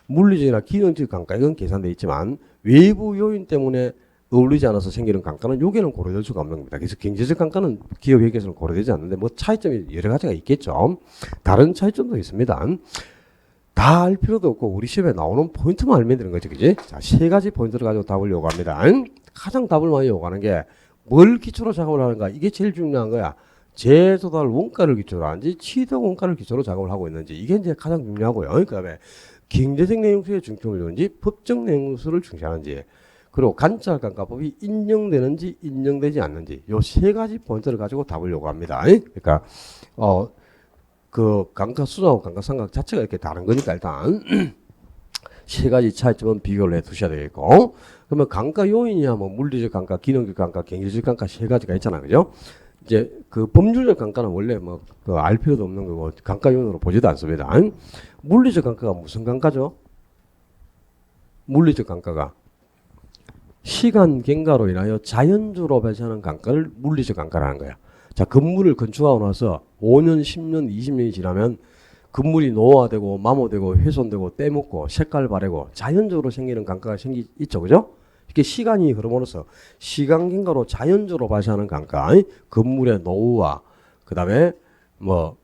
물리적이나 기능적 단가액은 계산되어 있지만 외부 요인 때문에 어울리지 않아서 생기는 단가는 여기에는 고려될 수가 없는 겁니다. 그래서 경제적 단가는 기업에게서는 고려되지 않는데 뭐 차이점이 여러 가지가 있겠죠. 다른 차이점도 있습니다. 다 알 필요도 없고 우리 시험에 나오는 포인트만 알면 되는 거죠. 그지? 자, 세 가지 포인트를 가지고 답을 요구합니다. 가장 답을 많이 요구하는 게 뭘 기초로 작업을 하는가? 이게 제일 중요한 거야. 재조달 원가를 기초로 하는지 취득 원가를 기초로 작업을 하고 있는지 이게 이제 가장 중요하고요. 그다음에 경제적 내용수에 중점을 두는지 법적 내용수를 중시하는지 그리고 간짜간가법이 인정되는지 인정되지 않는지 요 세 가지 포인트를 가지고 답을 요구합니다. 그러니까 그 감가수정하고 감가상각 자체가 이렇게 다른 거니까 일단 세 가지 차이점은 비교를 해 두셔야 되겠고 그러면 감가 요인이야 뭐 물리적 감가, 기능적 감가, 경제적 감가 세 가지가 있잖아, 그죠? 이제 그 법률적 감가는 원래 뭐 알 필요도 없는 거고 감가 요인으로 보지도 않습니다. 물리적 감가가 무슨 감가죠? 물리적 감가가 시간 경과로 인하여 자연적으로 발생하는 감가를 물리적 감가라는 거야. 자, 건물을 건축하고 나서 5년, 10년, 20년이 지나면 건물이 노화되고 마모되고 훼손되고 때묻고 색깔 바래고 자연적으로 생기는 감가가 있죠, 그죠? 이렇게 시간이 흐름으로써 시간 경과로 자연적으로 발생하는 감가, 건물의 노후와 그 다음에 뭐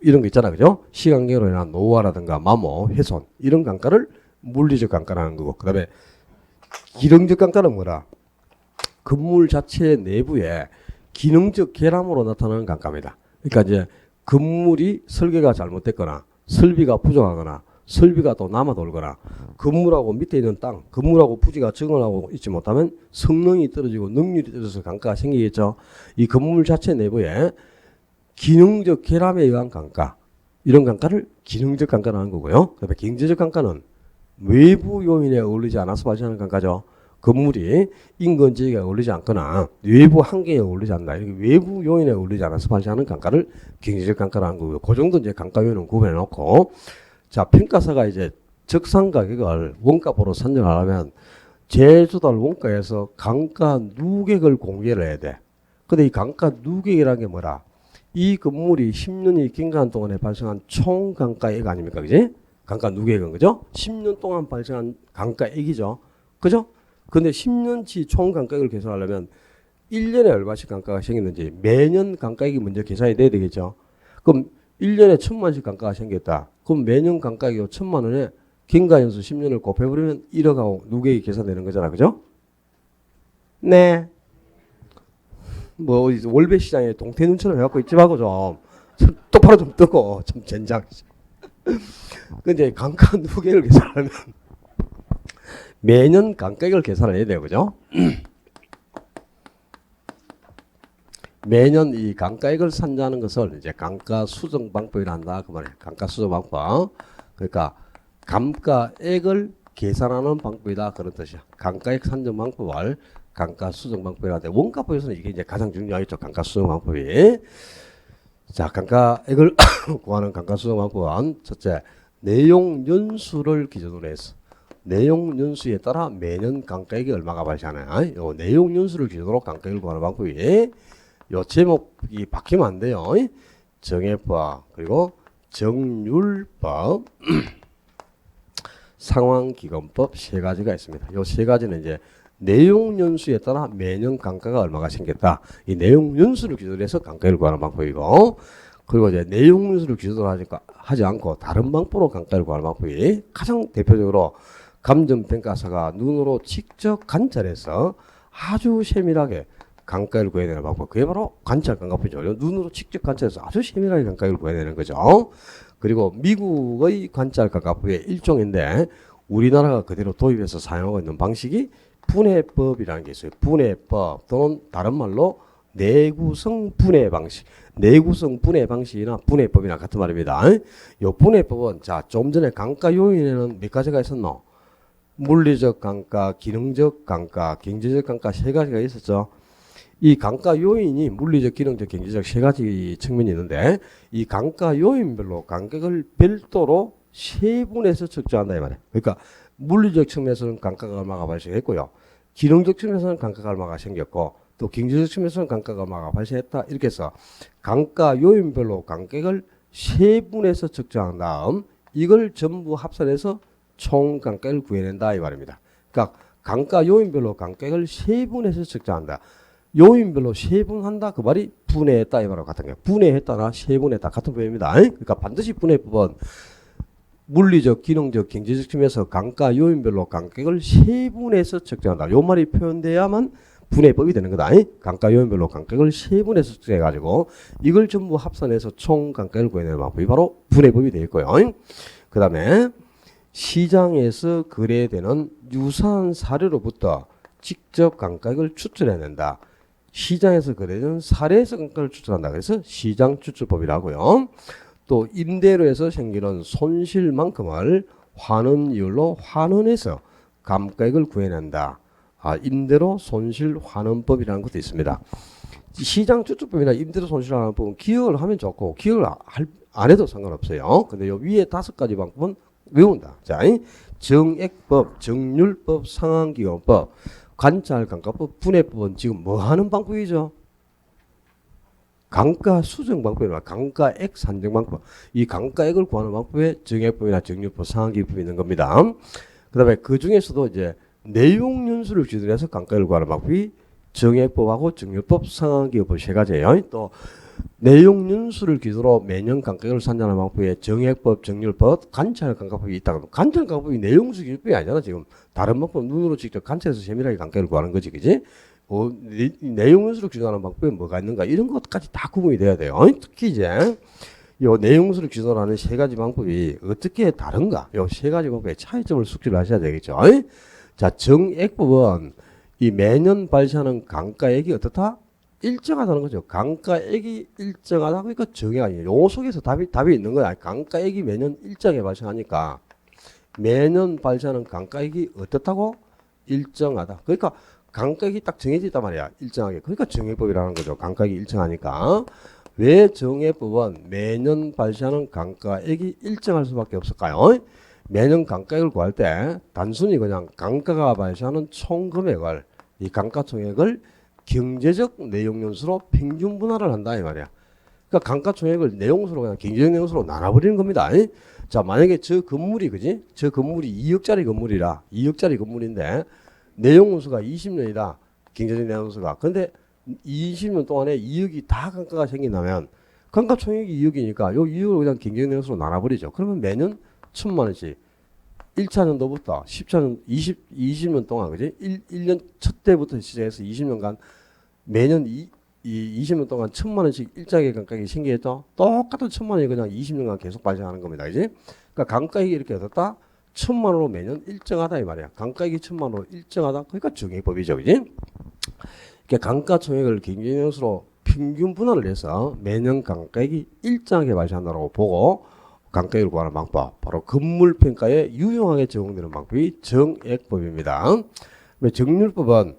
이런 거 있잖아, 그죠? 시간 경과로 인한 노화라든가 마모, 훼손 이런 감가를 물리적 감가라는 거고 그 다음에 기능적 감가는 뭐라? 건물 자체 내부에 기능적 결함으로 나타나는 감가입니다. 그러니까 이제 건물이 설계가 잘못됐거나 설비가 부족하거나 설비가 또 남아 돌거나 건물하고 밑에 있는 땅, 건물하고 부지가 적응하고 있지 못하면 성능이 떨어지고 능률이 떨어져서 감가가 생기겠죠. 이 건물 자체 내부에 기능적 결함에 의한 감가, 이런 감가를 기능적 감가라는 거고요. 그다음에 경제적 감가는 외부 요인에 어울리지 않아서 발생하는 감가죠. 건물이 인근 지역에 어울리지 않거나 외부 환경에 어울리지 않는다. 이렇게 외부 요인에 어울리지 않아서 발생하는 감가를 경제적 감가라는 거고요. 그 정도 이제 감가 요인은 구분해 놓고 자, 평가사가 이제 적상 가격을 원가보로 산정하려면 재조달 원가에서 감가 누계를 공개를 해야 돼. 근데 이 감가 누계라는 게 뭐라? 이 건물이 10년이 경과한 동안에 발생한 총 감가액 아닙니까? 그지? 감가 누계액은 그죠? 10년 동안 발생한 감가액이죠. 그죠? 근데 10년치 총 감가액을 계산하려면 1년에 얼마씩 감가가 생겼는지 매년 감가액이 먼저 계산이 돼야 되겠죠. 그럼 1년에 1,000만씩 감가가 생겼다. 그럼 매년 감가액이 1,000만 원에 경과연수 10년을 곱해버리면 1억하고 누계액이 계산되는 거잖아. 그죠? 네. 뭐 월배 시장에 동태 눈처럼 해갖고 있지 말고 좀 똑바로 좀 뜨고 좀 젠장. 근데 감가 누계를 계산하면 매년 감가액을 계산해야 돼요, 그죠? 매년 이 감가액을 산정하는 것을 이제 감가 수정 방법이라 한다, 그 말이에요. 감가 수정 방법. 그러니까 감가액을 계산하는 방법이다, 그런 뜻이야. 감가액 산정 방법을 감가 수정 방법이라 하는데 원가법에서는 이게 이제 가장 중요하겠죠, 감가 수정 방법이. 자, 감가액을 구하는 감가 수정 방법은 첫째, 내용 연수를 기준으로 해서. 내용 연수에 따라 매년 감가액이 얼마가 발생하나. 요 내용 연수를 기준으로 감가액을 구하는 방법이 요 제목이 바뀌면 안 돼요. 정해법 그리고 정률법 상황기금법 세 가지가 있습니다. 요 세 가지는 이제 내용 연수에 따라 매년 강가가 얼마가 생겼다. 이 내용 연수를 기준으로 해서 강가를 구하는 방법이고, 그리고 이제 내용 연수를 기준으로 하지 않고 다른 방법으로 강가를 구하는 방법이 가장 대표적으로 감정평가사가 눈으로 직접 관찰해서 아주 세밀하게 강가를 구해야 되는 방법. 그게 바로 관찰 강가법이죠. 눈으로 직접 관찰해서 아주 세밀하게 강가를 구해야 되는 거죠. 그리고 미국의 관찰 강가법의 일종인데 우리나라가 그대로 도입해서 사용하고 있는 방식이 분해법이라는 게 있어요. 분해법 또는 다른 말로 내구성 분해 방식. 내구성 분해 방식이나 분해법이나 같은 말입니다. 이 분해법은 자, 좀 전에 강가 요인에는 몇 가지가 있었노? 물리적 강가, 기능적 강가, 경제적 강가 세 가지가 있었죠. 이 강가 요인이 물리적, 기능적, 경제적 세 가지 측면이 있는데 이 강가 요인별로 간격을 별도로 세분해서 측정한다 이 말이에요. 그러니까 물리적 측면에서는 강가가 얼마가 발생했고요. 기능적 측면에서는 강가가 얼마가 생겼고 또 경제적 측면에서는 강가가 얼마가 발생했다. 이렇게 해서 강가 요인별로 간격을 세분해서 측정한 다음 이걸 전부 합산해서 총 간격을 구해낸다 이 말입니다. 그러니까 강가 요인별로 간격을 세분해서 측정한다. 요인별로 세분한다 그 말이 분해했다 이 말하고 같은 거예요. 분해했다나 세분했다 같은 표현입니다. 그러니까 반드시 분해법은 물리적, 기능적, 경제적 측면에서 강가 요인별로 간격을 세분해서 측정한다. 요 말이 표현돼야만 분해법이 되는 거다. 강가 요인별로 간격을 세분해서 측정해가지고 이걸 전부 합산해서 총 간격을 구해내는 방법이 바로 분해법이 되어 있고요. 그 다음에 시장에서 거래되는 유사한 사료로부터 직접 간격을 추출해낸다. 시장에서 거래되는 사례에서 간격을 추출한다. 그래서 시장 추출법이라고요. 또 임대료에서 생기는 손실만큼을 환원이율로 환원해서 감가액을 구해낸다. 임대료 손실 환원법이라는 것도 있습니다. 시장 추출법이나 임대료 손실 환원법은 기억을 하면 좋고 기억을 안 해도 상관없어요. 근데 요 위에 5가지 방법은 외운다. 자, 정액법, 정률법, 상한기업법, 관찰강가법, 분해법은 지금 뭐 하는 방법이죠? 강가 수정 방법이나 강가액 산정 방법. 이 강가액을 구하는 방법에 정액법이나 정률법, 상한기법이 있는 겁니다. 그 다음에 그 중에서도 이제 내용 연수를 기준으로 해서 강가액을 구하는 방법이 정액법하고 정률법, 상한기업법 세 가지예요. 또 내용 연수를 기준으로 매년 강가액을 산정하는 방법에 정액법, 정률법, 관찰 강가법이 있다고. 관찰 강가법이 내용 연수 기준법이 아니잖아. 지금 다른 방법 눈으로 직접 관찰해서 세밀하게 강가액을 구하는 거지, 그지? 내용 연수를 기준하는 방법에 뭐가 있는가 이런 것까지 다 구분이 돼야 돼요. 특히 이제 요 내용 연수를 기준하는 세 가지 방법이 어떻게 다른가? 요 세 가지 방법의 차이점을 숙지를 하셔야 되겠죠. 자, 정액법은 이 매년 발생하는 강가액이 어떻다? 일정하다는 거죠. 강가액이 일정하다. 그러니까 정액 아니에요. 요 속에서 답이 있는 거야. 강가액이 매년 일정하게 발생하니까 매년 발생하는 강가액이 어떻다고? 일정하다. 그러니까 강가액이 딱 정해져 있단 말이야. 일정하게. 그러니까 정액법이라는 거죠. 강가액이 일정하니까. 왜 정액법은 매년 발생하는 강가액이 일정할 수밖에 없을까요? 매년 강가액을 구할 때 단순히 그냥 강가가 발생하는 총 금액을 이 강가총액을 경제적 내용연수로 평균 분할을 한다 이 말이야. 그러니까 강가총액을 내용수로 그냥 경제적 내용수로 나눠버리는 겁니다. 자, 만약에 저 건물이 그지? 저 건물이 2억짜리 건물이라 2억짜리 건물인데 내용연수가 20년이다. 경제적 내용연수가. 근데 20년 동안에 2억이 다 강가가 생긴다면 강가총액이 2억이니까 요 2억을 그냥 경제적 내용수로 나눠버리죠. 그러면 매년 1,000만 원씩 1차 년도부터 10차 20년 동안 그지? 1년 첫 때부터 시작해서 20년간 매년 20년 동안 1,000만 원씩 일자리 강가액이 생기겠죠? 똑같은 1,000만 원이 그냥 20년간 계속 발생하는 겁니다. 그지? 그러니까 강가액이 이렇게 어떻다? 1,000만 원으로 매년 일정하다 이 말이야. 강가액이 1,000만 원으로 일정하다. 그러니까 정액법이죠. 그지? 그러니까 강가총액을 경제연수로 평균 분할을 해서 매년 강가액이 일정하게 발생한다고 보고 강가액을 구하는 방법, 바로 건물평가에 유용하게 적용되는 방법이 정액법입니다. 정률법은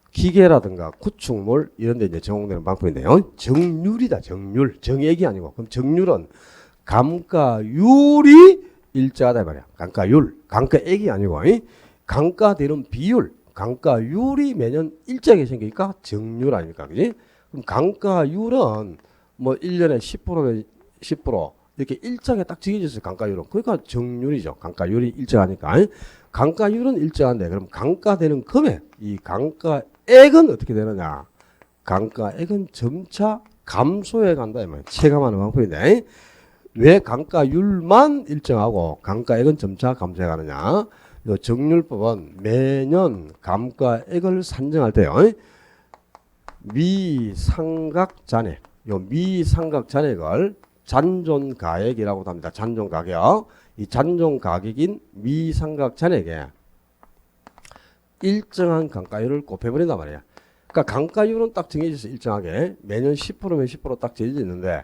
기계라든가 구축물 이런 데 이제 적용되는 방법인데요. 정률이다. 정률. 정액이 아니고. 그럼 정률은 감가율이 일정하다 말이야. 감가율. 감가액이 아니고 감가되는 비율. 감가율이 매년 일정하게 생기니까 정률 아닙니까? 그지? 그럼 감가율은 뭐 1년에 10%면 10%, 이렇게 일정하게 딱 정해졌어요. 강가율은. 그러니까 정률이죠. 강가율이 일정하니까. 강가율은 일정한데 그럼 강가되는 금액, 이 강가액은 어떻게 되느냐? 강가액은 점차 감소해 간다 이 말이에요. 체감하는 방법인데 왜 강가율만 일정하고 강가액은 점차 감소해 가느냐? 요 정률법은 매년 강가액을 산정할 때요. 미상각 잔액, 요 미상각 잔액을 잔존가액이라고 합니다. 잔존가격. 이 잔존가격인 미상각 잔액에 일정한 강가율을 곱해버린단 말이야. 그러니까 강가율은 딱 정해져서 일정하게 매년 10%면 10%딱 정해져 있는데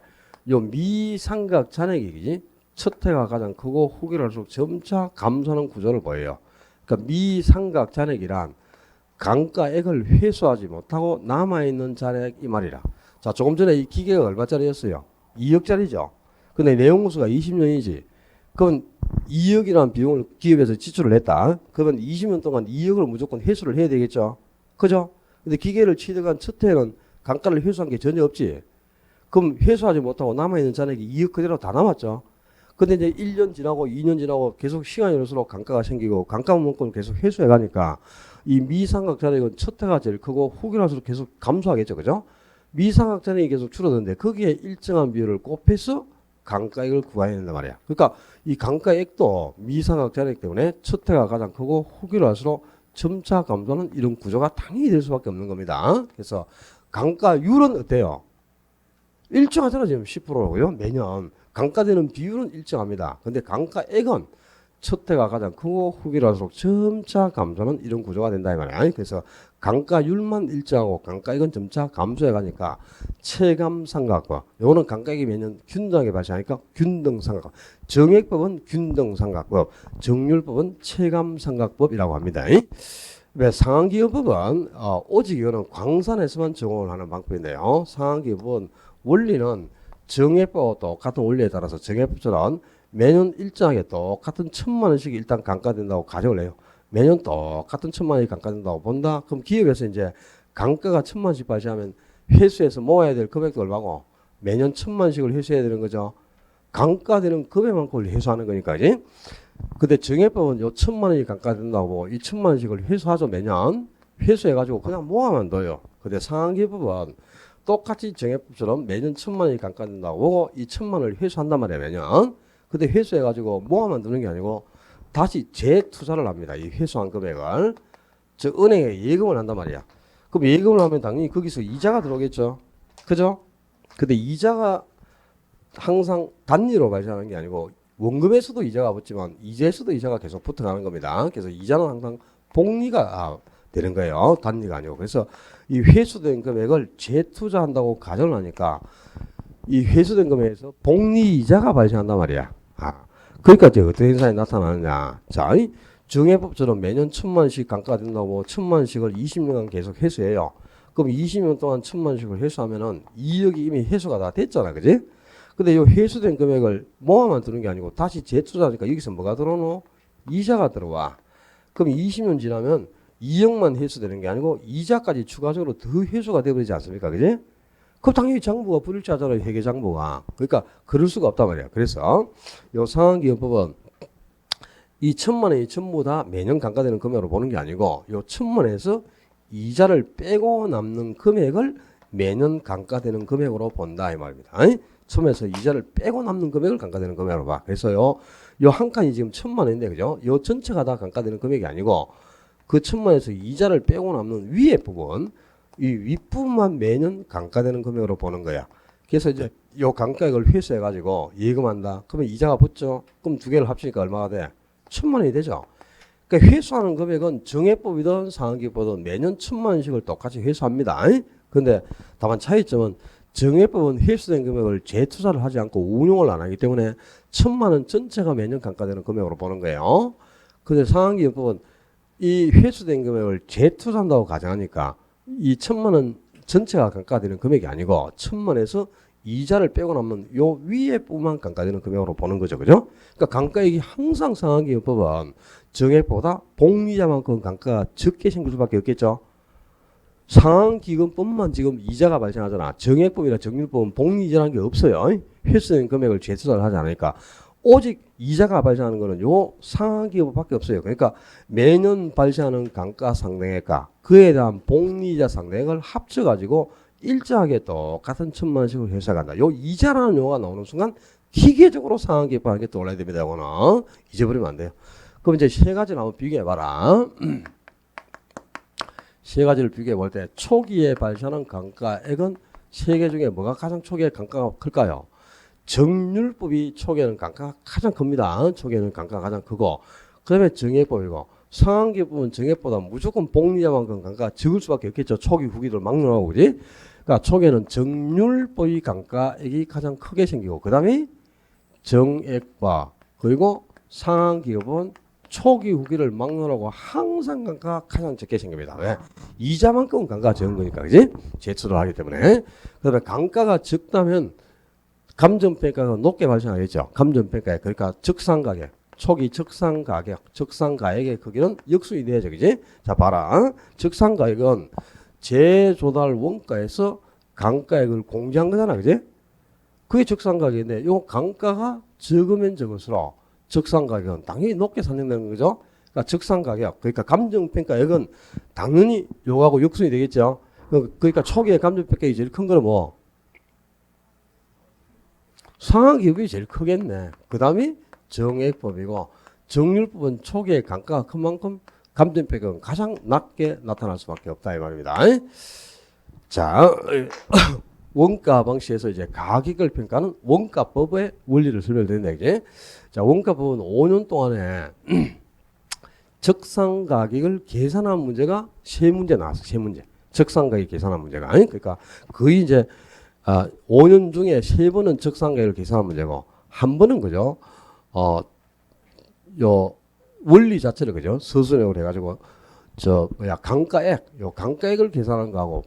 요 미상각 잔액이 첫 해가 가장 크고 후기를 할수록 점차 감소하는 구조를 보여요. 그러니까 미상각 잔액이란 강가액을 회수하지 못하고 남아있는 잔액 이 말이라. 자, 조금 전에 이 기계가 얼마짜리였어요? 2억짜리죠. 근데 내용수가 20년이지. 그럼 2억이라는 비용을 기업에서 지출을 했다. 그러면 20년 동안 2억을 무조건 회수를 해야 되겠죠. 그죠? 근데 기계를 취득한 첫 해는 강가를 회수한 게 전혀 없지. 그럼 회수하지 못하고 남아있는 잔액이 2억 그대로 다 남았죠. 근데 이제 1년 지나고 2년 지나고 계속 시간이 흘러서 강가가 생기고 강가만큼 계속 회수해 가니까 이 미상각 잔액은 첫 해가 제일 크고 후기를 할수록 계속 감소하겠죠. 그죠? 미상각 잔액이 계속 줄어드는데 거기에 일정한 비율을 곱해서 강가액을 구해야 된단 말이야. 그러니까 이 강가액도 미상각 잔액 때문에 첫 해가 가장 크고 후기를 할수록 점차 감소하는 이런 구조가 당연히 될 수밖에 없는 겁니다. 그래서 강가율은 어때요? 일정하잖아. 지금 10%고요. 매년. 강가되는 비율은 일정합니다. 근데 강가액은 첫 해가 가장 크고 후기를 할수록 점차 감소하는 이런 구조가 된다 이 말이야. 그래서 강가율만 일정하고 강가액은 점차 감소해 가니까 체감상각법. 요거는 강가액이 매년 균등하게 발생하니까 균등상각법. 정액법은 균등상각법. 정률법은 체감상각법이라고 합니다. 왜 상한기업법은 오직 이거는 광산에서만 적용을 하는 방법인데요. 상한기업은 원리는 정액법과 똑같은 원리에 따라서 정액법처럼 매년 일정하게 똑같은 1,000만 원씩 일단 강가된다고 가정을 해요. 매년 똑같은 1,000만 원이 강가된다고 본다. 그럼 기업에서 이제 강가가 1,000만 원씩 발생하면 회수해서 모아야 될 금액도 얼마고 매년 1,000만 원씩을 회수해야 되는 거죠. 강가되는 금액만큼을 회수하는 거니까. 그지? 근데 정액법은 요 1,000만 원이 강가된다고 이 1,000만 원씩을 회수하죠. 매년 회수해가지고 그냥 모아만 둬요. 근데 상한기법은 똑같이 정액법처럼 매년 1,000만 원이 강가된다고 보고 이 1,000만 원을 회수한단 말이에요. 매년. 근데 회수해가지고 모아만 두는 게 아니고 다시 재투자를 합니다. 이 회수한 금액을. 즉 은행에 예금을 한단 말이야. 그럼 예금을 하면 당연히 거기서 이자가 들어오겠죠. 그죠? 근데 이자가 항상 단위로 발생하는 게 아니고 원금에서도 이자가 붙지만 이자에서도 이자가 계속 붙어가는 겁니다. 그래서 이자는 항상 복리가 되는 거예요. 단위가 아니고. 그래서 이 회수된 금액을 재투자한다고 가정을 하니까 이 회수된 금액에서 복리 이자가 발생한단 말이야. 그러니까 이제 어떤 현상이 나타나느냐. 자, 정액법처럼 매년 1,000만 원씩 강가가 된다고 1,000만 원씩을 20년간 계속 회수해요. 그럼 20년 동안 1,000만 원씩을 회수하면은 2억이 이미 회수가 다 됐잖아. 그지? 근데 이 회수된 금액을 모아만 두는 게 아니고 다시 재투자하니까 여기서 뭐가 들어오노? 이자가 들어와. 그럼 20년 지나면 2억만 회수되는 게 아니고 이자까지 추가적으로 더 회수가 되버리지 않습니까? 그지? 그럼 당연히 장부가 불일치하잖아요. 회계장부가. 그러니까 그럴 수가 없단 말이야. 그래서 요 상한기업법은 이 1,000만 원이 전부 다 매년 강가되는 금액으로 보는 게 아니고 요 1,000만 원에서 이자를 빼고 남는 금액을 매년 강가되는 금액으로 본다 이 말입니다. 1,000만에서 이자를 빼고 남는 금액을 강가되는 금액으로 봐. 그래서 요 한 칸이 지금 1,000만 원인데 그죠? 요 전체가 다 강가되는 금액이 아니고 그 1,000만 원에서 이자를 빼고 남는 위에 부분 이 윗부분만 매년 강가되는 금액으로 보는 거야. 그래서 이제 요 강가액을 회수해 가지고 예금한다. 그러면 이자가 붙죠. 그럼 두 개를 합치니까 얼마가 돼? 1,000만 원이 되죠. 그러니까 회수하는 금액은 정액법이든 상한기법이든 매년 1,000만 원씩을 똑같이 회수합니다. 근데 다만 차이점은 정액법은 회수된 금액을 재투자를 하지 않고 운용을 안 하기 때문에 1,000만 원 전체가 매년 강가되는 금액으로 보는 거예요. 근데 상한기법은 이 회수된 금액을 재투자한다고 가정하니까 이 1,000만 원 전체가 강가되는 금액이 아니고 1,000만 원에서 이자를 빼고 나면 요 위에 부분만 강가되는 금액으로 보는 거죠. 그죠? 그러니까 강가액이 항상 상한기업법은 정액보다 복리자만큼 강가가 적게 생길 수밖에 없겠죠. 상환기금법만 지금 이자가 발생하잖아. 정액법이나 정률법은 복리이자라는 게 없어요. 회수된 금액을 재투자를 하지 않으니까. 오직 이자가 발생하는 거는 요 상환기금법밖에 없어요. 그러니까 매년 발생하는 감가상각액과 그에 대한 복리이자 상각액을 합쳐가지고 일정하게 똑같은 1,000만 원씩을 회수한다. 요 이자라는 용어가 나오는 순간 기계적으로 상환기금법하는 게 떠올라야 됩니다. 이거는 잊어버리면 안 돼요. 그럼 이제 세 가지를 한번 비교해봐라. 세 가지를 비교해 볼 때 초기에 발생하는 감가액은 세 개 중에 뭐가 가장 초기에 감가가 클까요? 정률법이 초기에는 감가가 가장 큽니다. 초기에는 감가가 가장 크고 그 다음에 정액법이고 상환기금법은 정액보다 무조건 복리자만큼 감가가 적을 수밖에 없겠죠. 초기 후기들 막론하고 그지? 그러니까 초기에는 정률법이 감가액이 가장 크게 생기고 그 다음에 정액과 그리고 상환기금은 초기 후기를 막론하고 항상 감가가 가장 적게 생깁니다. 왜? 이자만큼은 감가가 적은 거니까, 그지? 제출을 하기 때문에. 그 다음에 감가가 적다면 감정평가가 높게 발생하겠죠. 감정평가액, 그러니까 적상가격, 초기 적상가격, 적상가액의 크기는 역수이 돼야죠, 그지? 자, 봐라. 적상가격은 재조달 원가에서 감가액을 공제한 거잖아, 그지? 그게 적상가격인데, 요 감가가 적으면 적을수록 적상가격은 당연히 높게 산정되는 거죠. 그러니까 적상가격, 그러니까 감정평가액은 당연히 요하고 역순이 되겠죠. 그러니까 초기에 감정평가액이 제일 큰 거는 뭐? 상환기금이 제일 크겠네. 그 다음이 정액법이고 정률법은 초기에 감가가 큰 만큼 감정평가액은 가장 낮게 나타날 수밖에 없다 이 말입니다. 자, 원가 방식에서 이제 가격을 평가하는 원가법의 원리를 설명드린다 이제. 자, 원가법은 5년 동안에 적상가격을 계산한 문제가 세 문제 나왔어. 세 문제. 적상가격 계산한 문제가. 그러니까 거의 이제 5년 중에 3번은 적상가격을 계산한 문제고 한 번은 그죠. 요 원리 자체를 그죠. 서술형으로 해가지고 감가액, 요 감가액을 계산한 거하고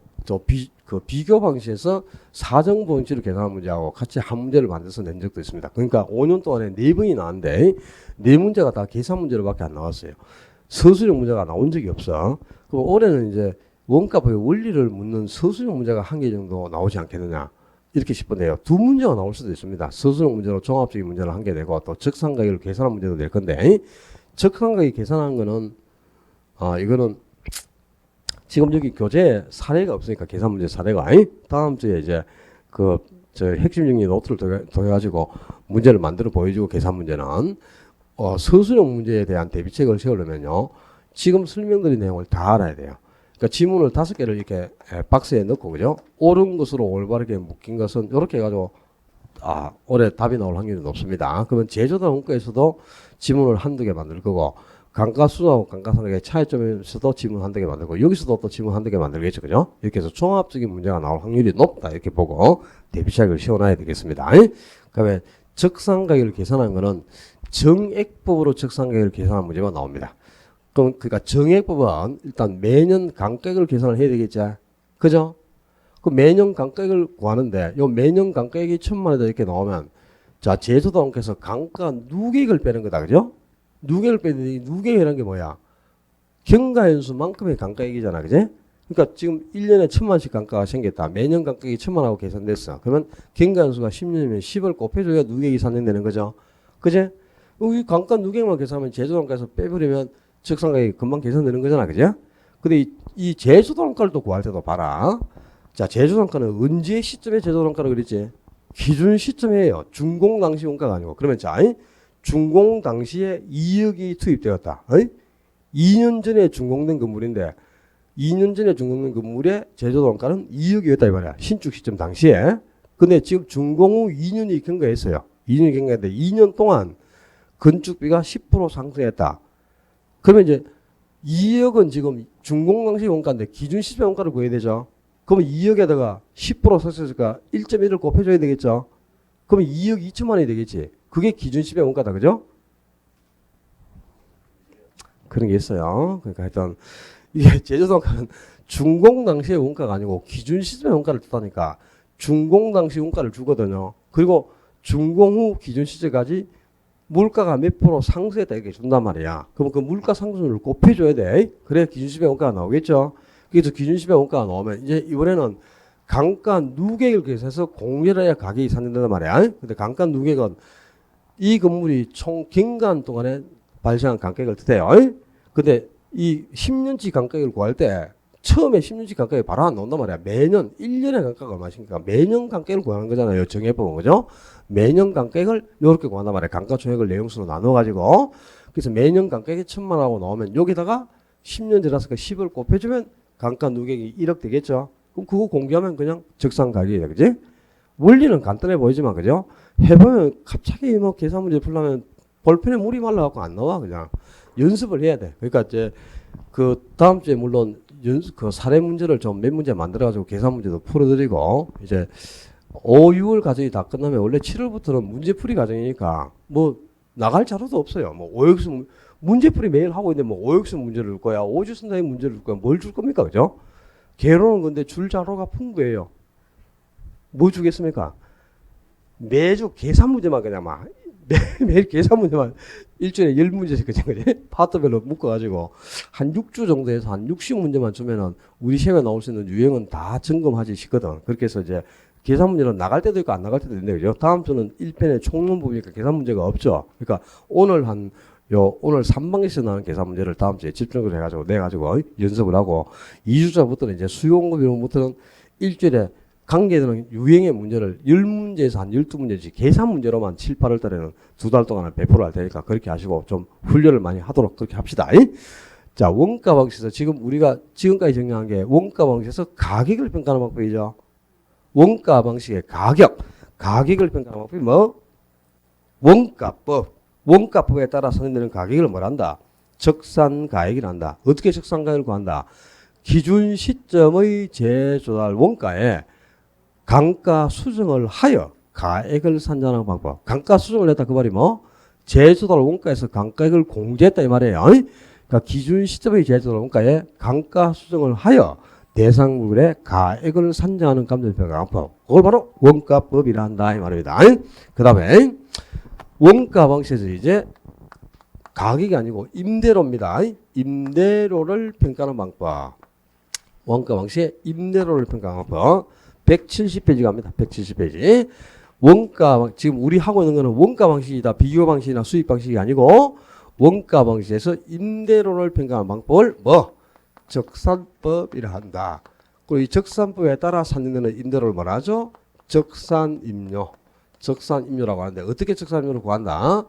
그 비교 방식에서 사정 범위치를 계산한 문제하고 같이 한 문제를 만들어서 낸 적도 있습니다. 그러니까 5년 동안에 4번이 나왔는데 4문제가 다 계산 문제로밖에 안 나왔어요. 서술형 문제가 나온 적이 없어. 그럼 올해는 이제 원가법의 원리를 묻는 서술형 문제가 한 개 정도 나오지 않겠느냐 이렇게 싶은데요. 2문제가 나올 수도 있습니다. 서술형 문제로 종합적인 문제를 한 개 내고 또 적상가격을 계산한 문제도 낼 건데 적상가격 계산한 거는 이거는 지금 여기 교재에 사례가 없으니까 계산 문제 사례가 다음 주에 이제 핵심 정리 노트를 통해 가지고 문제를 만들어 보여주고 계산 문제는 서술형 문제에 대한 대비책을 세우려면요 지금 설명드린 내용을 다 알아야 돼요. 그러니까 지문을 5개를 이렇게 박스에 넣고 그죠? 옳은 것으로 올바르게 묶인 것은 이렇게 해가지고 올해 답이 나올 확률이 높습니다. 그러면 제조달 원가에서도 지문을 한두 개 만들 거고 감가수하고 감가상각의 차이점에서도 지문 한두 개 만들고 여기서도 또 지문 한두 개 만들겠죠. 그죠? 이렇게 해서 종합적인 문제가 나올 확률이 높다. 이렇게 보고 대비책을 세워놔야 되겠습니다. 그다음에 적상가격을 계산한 거는 정액법으로 적상가격을 계산한 문제가 나옵니다. 그러니까 정액법은 일단 매년 감가액을 계산을 해야 되겠죠. 그죠? 그 매년 감가액을 구하는데 요 매년 감가액이 1,000만 원이다 이렇게 나오면 자 제조당께서 감가 누계액을 빼는 거다. 그죠? 누계를 빼는데 누계액이라는 게 뭐야? 경가연수만큼의 감가액이잖아. 그지? 그러니까 지금 1년에 1,000만 원씩 감가가 생겼다. 매년 감가액이 1,000만 원하고 계산됐어. 그러면 경가연수가 10년이면 10을 곱해줘야 누계액이 산정되는 거죠. 그지? 이 감가 누계액만 계산하면 제조단가에서 빼버리면 적상가격이 금방 계산되는 거잖아. 그죠? 근데 이 제조단가를 또 구할 때도 봐라. 자, 제조단가는 언제 시점에 제조단가를 그랬지? 기준 시점이에요. 준공 당시 원가가 아니고. 그러면 자, 준공 당시에 2억이 투입되었다. 2년 전에 준공된 건물인데 2년 전에 준공된 건물의 제조단가는 2억이었다 이 말이야. 신축 시점 당시에. 근데 지금 준공 후 2년이 경과했어요. 2년이 경과했는데 2년 동안 건축비가 10% 상승했다. 그러면 이제 2억은 지금 준공 당시 원가인데 기준 시점 원가를 구해야 되죠. 그러면 2억에다가 10% 상승했으니까 1.1을 곱해줘야 되겠죠. 그러면 2억 2천만 원이 되겠지. 그게 기준 시점 원가다. 그죠? 그런 게 있어요. 그러니까 하여튼 이게 제조단가는 준공 당시의 원가가 아니고 기준 시점의 원가를 뜻하니까 준공 당시 원가를 주거든요. 그리고 준공 후 기준 시점까지 물가가 몇 프로 상승했다 이렇게 준단 말이야. 그럼 그 물가 상승률을 곱해줘야 돼. 그래야 기준 시점의 원가가 나오겠죠. 그래서 기준시세 원가가 나오면 이제 이번에는 강가 누계를 계산해서 공제를 해야 가격이 산정된단 말이야. 근데 강가 누계는 이 건물이 총 경관 동안에 발생한 강가격을 뜻해요. 근데 이 10년치 강가격을 구할 때 처음에 10년치 강가격이 바로 안 나온단 말이야. 매년 1년의 강가가 얼마씩니까 매년 강가격을 구하는 거잖아요. 정해보면 그죠? 매년 강가격을 이렇게 구한단 말이야. 강가 총액을 내용수로 나눠가지고 그래서 매년 강가격이 1,000만 하고 나오면 여기다가 10년 지났으니까 10을 곱해주면 강가 누계액이 1억 되겠죠. 그럼 그거 공개하면 그냥 적산 가격이야, 그지? 원리는 간단해 보이지만 그죠? 해보면 갑자기 뭐 계산 문제 풀려면 볼펜에 물이 말라갖고 안 나와 그냥 연습을 해야 돼. 그러니까 이제 그 다음 주에 물론 그 사례 문제를 좀 몇 문제 만들어가지고 계산 문제도 풀어드리고 이제 5, 6월 과정이 다 끝나면 원래 7월부터는 문제풀이 과정이니까 뭐 나갈 자료도 없어요. 뭐 오역수 문제풀이 매일 하고 있는데 뭐 오역수 문제를 줄 거야, 오주선다의 문제를 줄 거야, 뭘 줄 겁니까, 그죠? 개론은 근데 줄 자료가 풍부해요. 뭐 주겠습니까? 매주 계산 문제만 그냥 막 매일 계산 문제만 일주일에 10문제씩 그지? 파트별로 묶어가지고 한 6주 정도에서 한 60문제만 주면은 우리 시험에 나올 수 있는 유형은 다 점검하지 싶거든. 그렇게 해서 이제 계산 문제는 나갈 때도 있고 안 나갈 때도 있는데 그죠? 다음 주는 1편에 총론 보니까 계산 문제가 없죠. 그러니까 오늘 오늘 3방에서 나오는 계산 문제를 다음 주에 집중적으로 해가지고 내가지고 연습을 하고 2주차부터는 이제 수요공급이로부터는 일주일에 관계되는 유형의 문제를 10문제에서 한 12문제씩 계산 문제로만 7, 8월 달에는 2달 동안은 배포를 할 테니까 그렇게 하시고 좀 훈련을 많이 하도록 그렇게 합시다. 자, 원가 방식에서 지금 우리가 지금까지 정리한 게 원가 방식에서 가격을 평가하는 방법이죠. 원가 방식의 가격을 평가하는 방법이 뭐? 원가법. 원가법에 따라 선정되는 가격을 뭐란다? 적산가액이란다. 어떻게 적산가액을 구한다? 기준 시점의 재조달 원가에 강가 수정을 하여 가액을 산정하는 방법. 강가 수정을 했다 그 말이 뭐? 재조달 원가에서 강가액을 공제했다 이 말이에요. 그러니까 기준 시점의 재조달 원가에 강가 수정을 하여 대상 물건의 가액을 산정하는 감정평가 방법. 그걸 바로 원가법이라 한다 이 말입니다. 그 다음에 원가 방식에서 이제 가격이 아니고 임대료입니다. 임대료를 평가하는 방법. 원가 방식의 임대료를 평가하는 방법. 170페이지 갑니다. 170페이지. 원가, 지금 우리 하고 있는 거는 원가 방식이다. 비교 방식이나 수익 방식이 아니고 원가 방식에서 임대료를 평가하는 방법을 뭐? 적산법이라 한다. 그리고 이 적산법에 따라 산정되는 임대료를 뭐라 하죠? 적산임료. 적산임료라고 하는데 어떻게 적산임료를 구한다?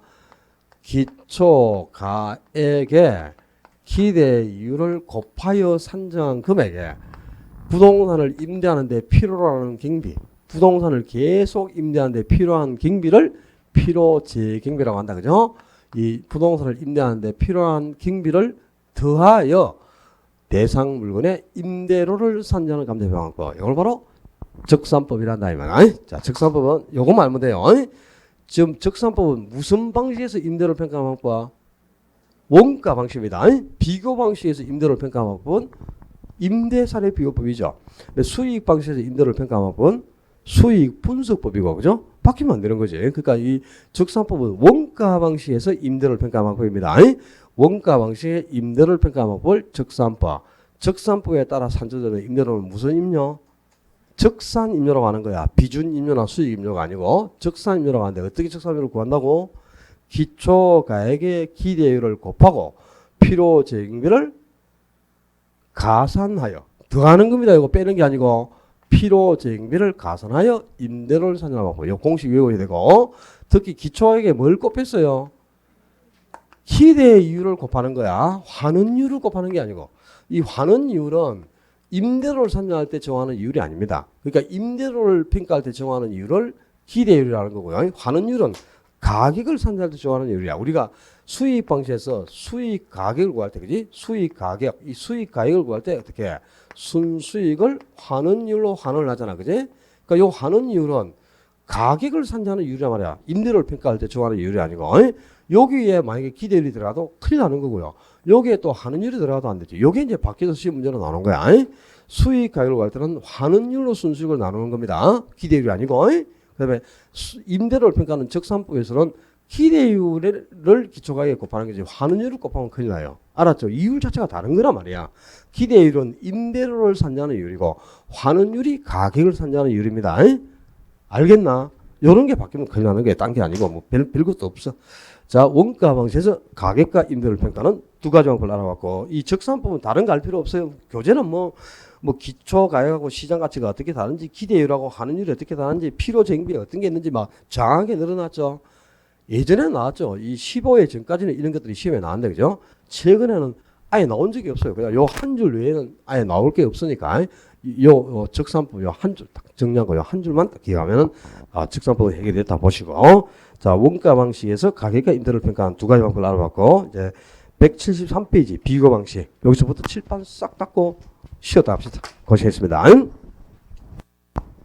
기초 가액의 기대이율을 곱하여 산정한 금액에 부동산을 임대하는 데 필요로 하는 경비, 부동산을 계속 임대하는 데 필요한 경비를 필요재경비라고 한다. 그죠? 이 부동산을 임대하는 데 필요한 경비를 더하여 대상 물건의 임대료를 산정하는 감정평가법. 이걸 바로 적산법이란다 이 말이야. 자, 적산법은 요거만 알면 돼요. 지금 적산법은 무슨 방식에서 임대료를 평가하는 방법? 원가 방식입니다. 비교 방식에서 임대료를 평가하는 방법은 임대사례 비교법이죠. 수익 방식에서 임대료를 평가하는 방법은 수익 분석법이고, 그죠? 바뀌면 안 되는 거지. 그러니까 이 적산법은 원가 방식에서 임대료를 평가하는 방법입니다. 원가 방식의 임대료를 평가하는 방법을 적산법. 적산법에 따라 산정되는 임대료는 무슨 임료? 적산임료라고 하는 거야. 비준임료나 수익임료가 아니고 적산임료라고 하는데 어떻게 적산임료를 구한다고? 기초가액의 기대율을 곱하고 필요재경비를 가산하여 더하는 겁니다. 이거 빼는 게 아니고 필요재경비를 가산하여 임대료를 산정하고 이 공식 외워야 되고 특히 기초가액에 뭘 곱했어요? 기대이율을 곱하는 거야. 환원율을 곱하는 게 아니고 이 환원율은 임대료를 산정할 때 정하는 이율이 아닙니다. 그러니까 임대료를 평가할 때 정하는 이율을 기대율이라는 거고요. 환원율은 가격을 산정할 때 정하는 이율이야. 우리가 수익 방식에서 수익 가격을 구할 때, 그지? 수익 가격, 이 수익 가격을 구할 때 어떻게 순수익을 환원율로 환원을 하잖아, 그지? 그러니까 요 환원율은 가격을 산정하는 이율이란 말이야. 임대료를 평가할 때 정하는 이율이 아니고 여기에 만약에 기대율이 들어가도 큰일 나는 거고요. 여기에 또 환원율이 들어가도 안 되지. 여기에 이제 밖에서 시험 문제로 나오는 거야. 수익 가격을 구할 때는 환원율로 순수익을 나누는 겁니다. 기대율이 아니고. 그다음에 임대료를 평가하는 적산법에서는 기대율을 기초가격에 곱하는 거지 환원율을 곱하면 큰일 나요. 알았죠? 이율 자체가 다른 거란 말이야. 기대율은 임대료를 산정하는 이율이고 환원율이 가격을 산정하는 이율입니다. 알겠나? 요런 게 바뀌면 큰일 나는 게 딴 게 아니고 뭐 별것도 없어. 자, 원가 방식에서 가격과 임대료를 평가하는 두 가지 방법을 알아봤고, 이 적산법은 다른 거 알 필요 없어요. 교재는 뭐 기초 가격하고 시장 가치가 어떻게 다른지, 기대율하고 환원율이 어떻게 다른지, 필요 정비에 어떤 게 있는지 막 정확하게 늘어났죠. 예전에 나왔죠. 이 15회 전까지는 이런 것들이 시험에 나왔는데, 그죠? 최근에는 아예 나온 적이 없어요. 그냥 요 한 줄 외에는 아예 나올 게 없으니까, 요 적산법 요 한 줄 딱 정리하고 요 한 줄만 딱 기억하면은, 적산법이 해결됐다 보시고, 자, 원가 방식에서 가격과 임대를 평가한 두 가지 방법을 알아봤고, 이제 173페이지 비교 방식. 여기서부터 칠판 싹 닦고 쉬었다 합시다. 고생했습니다.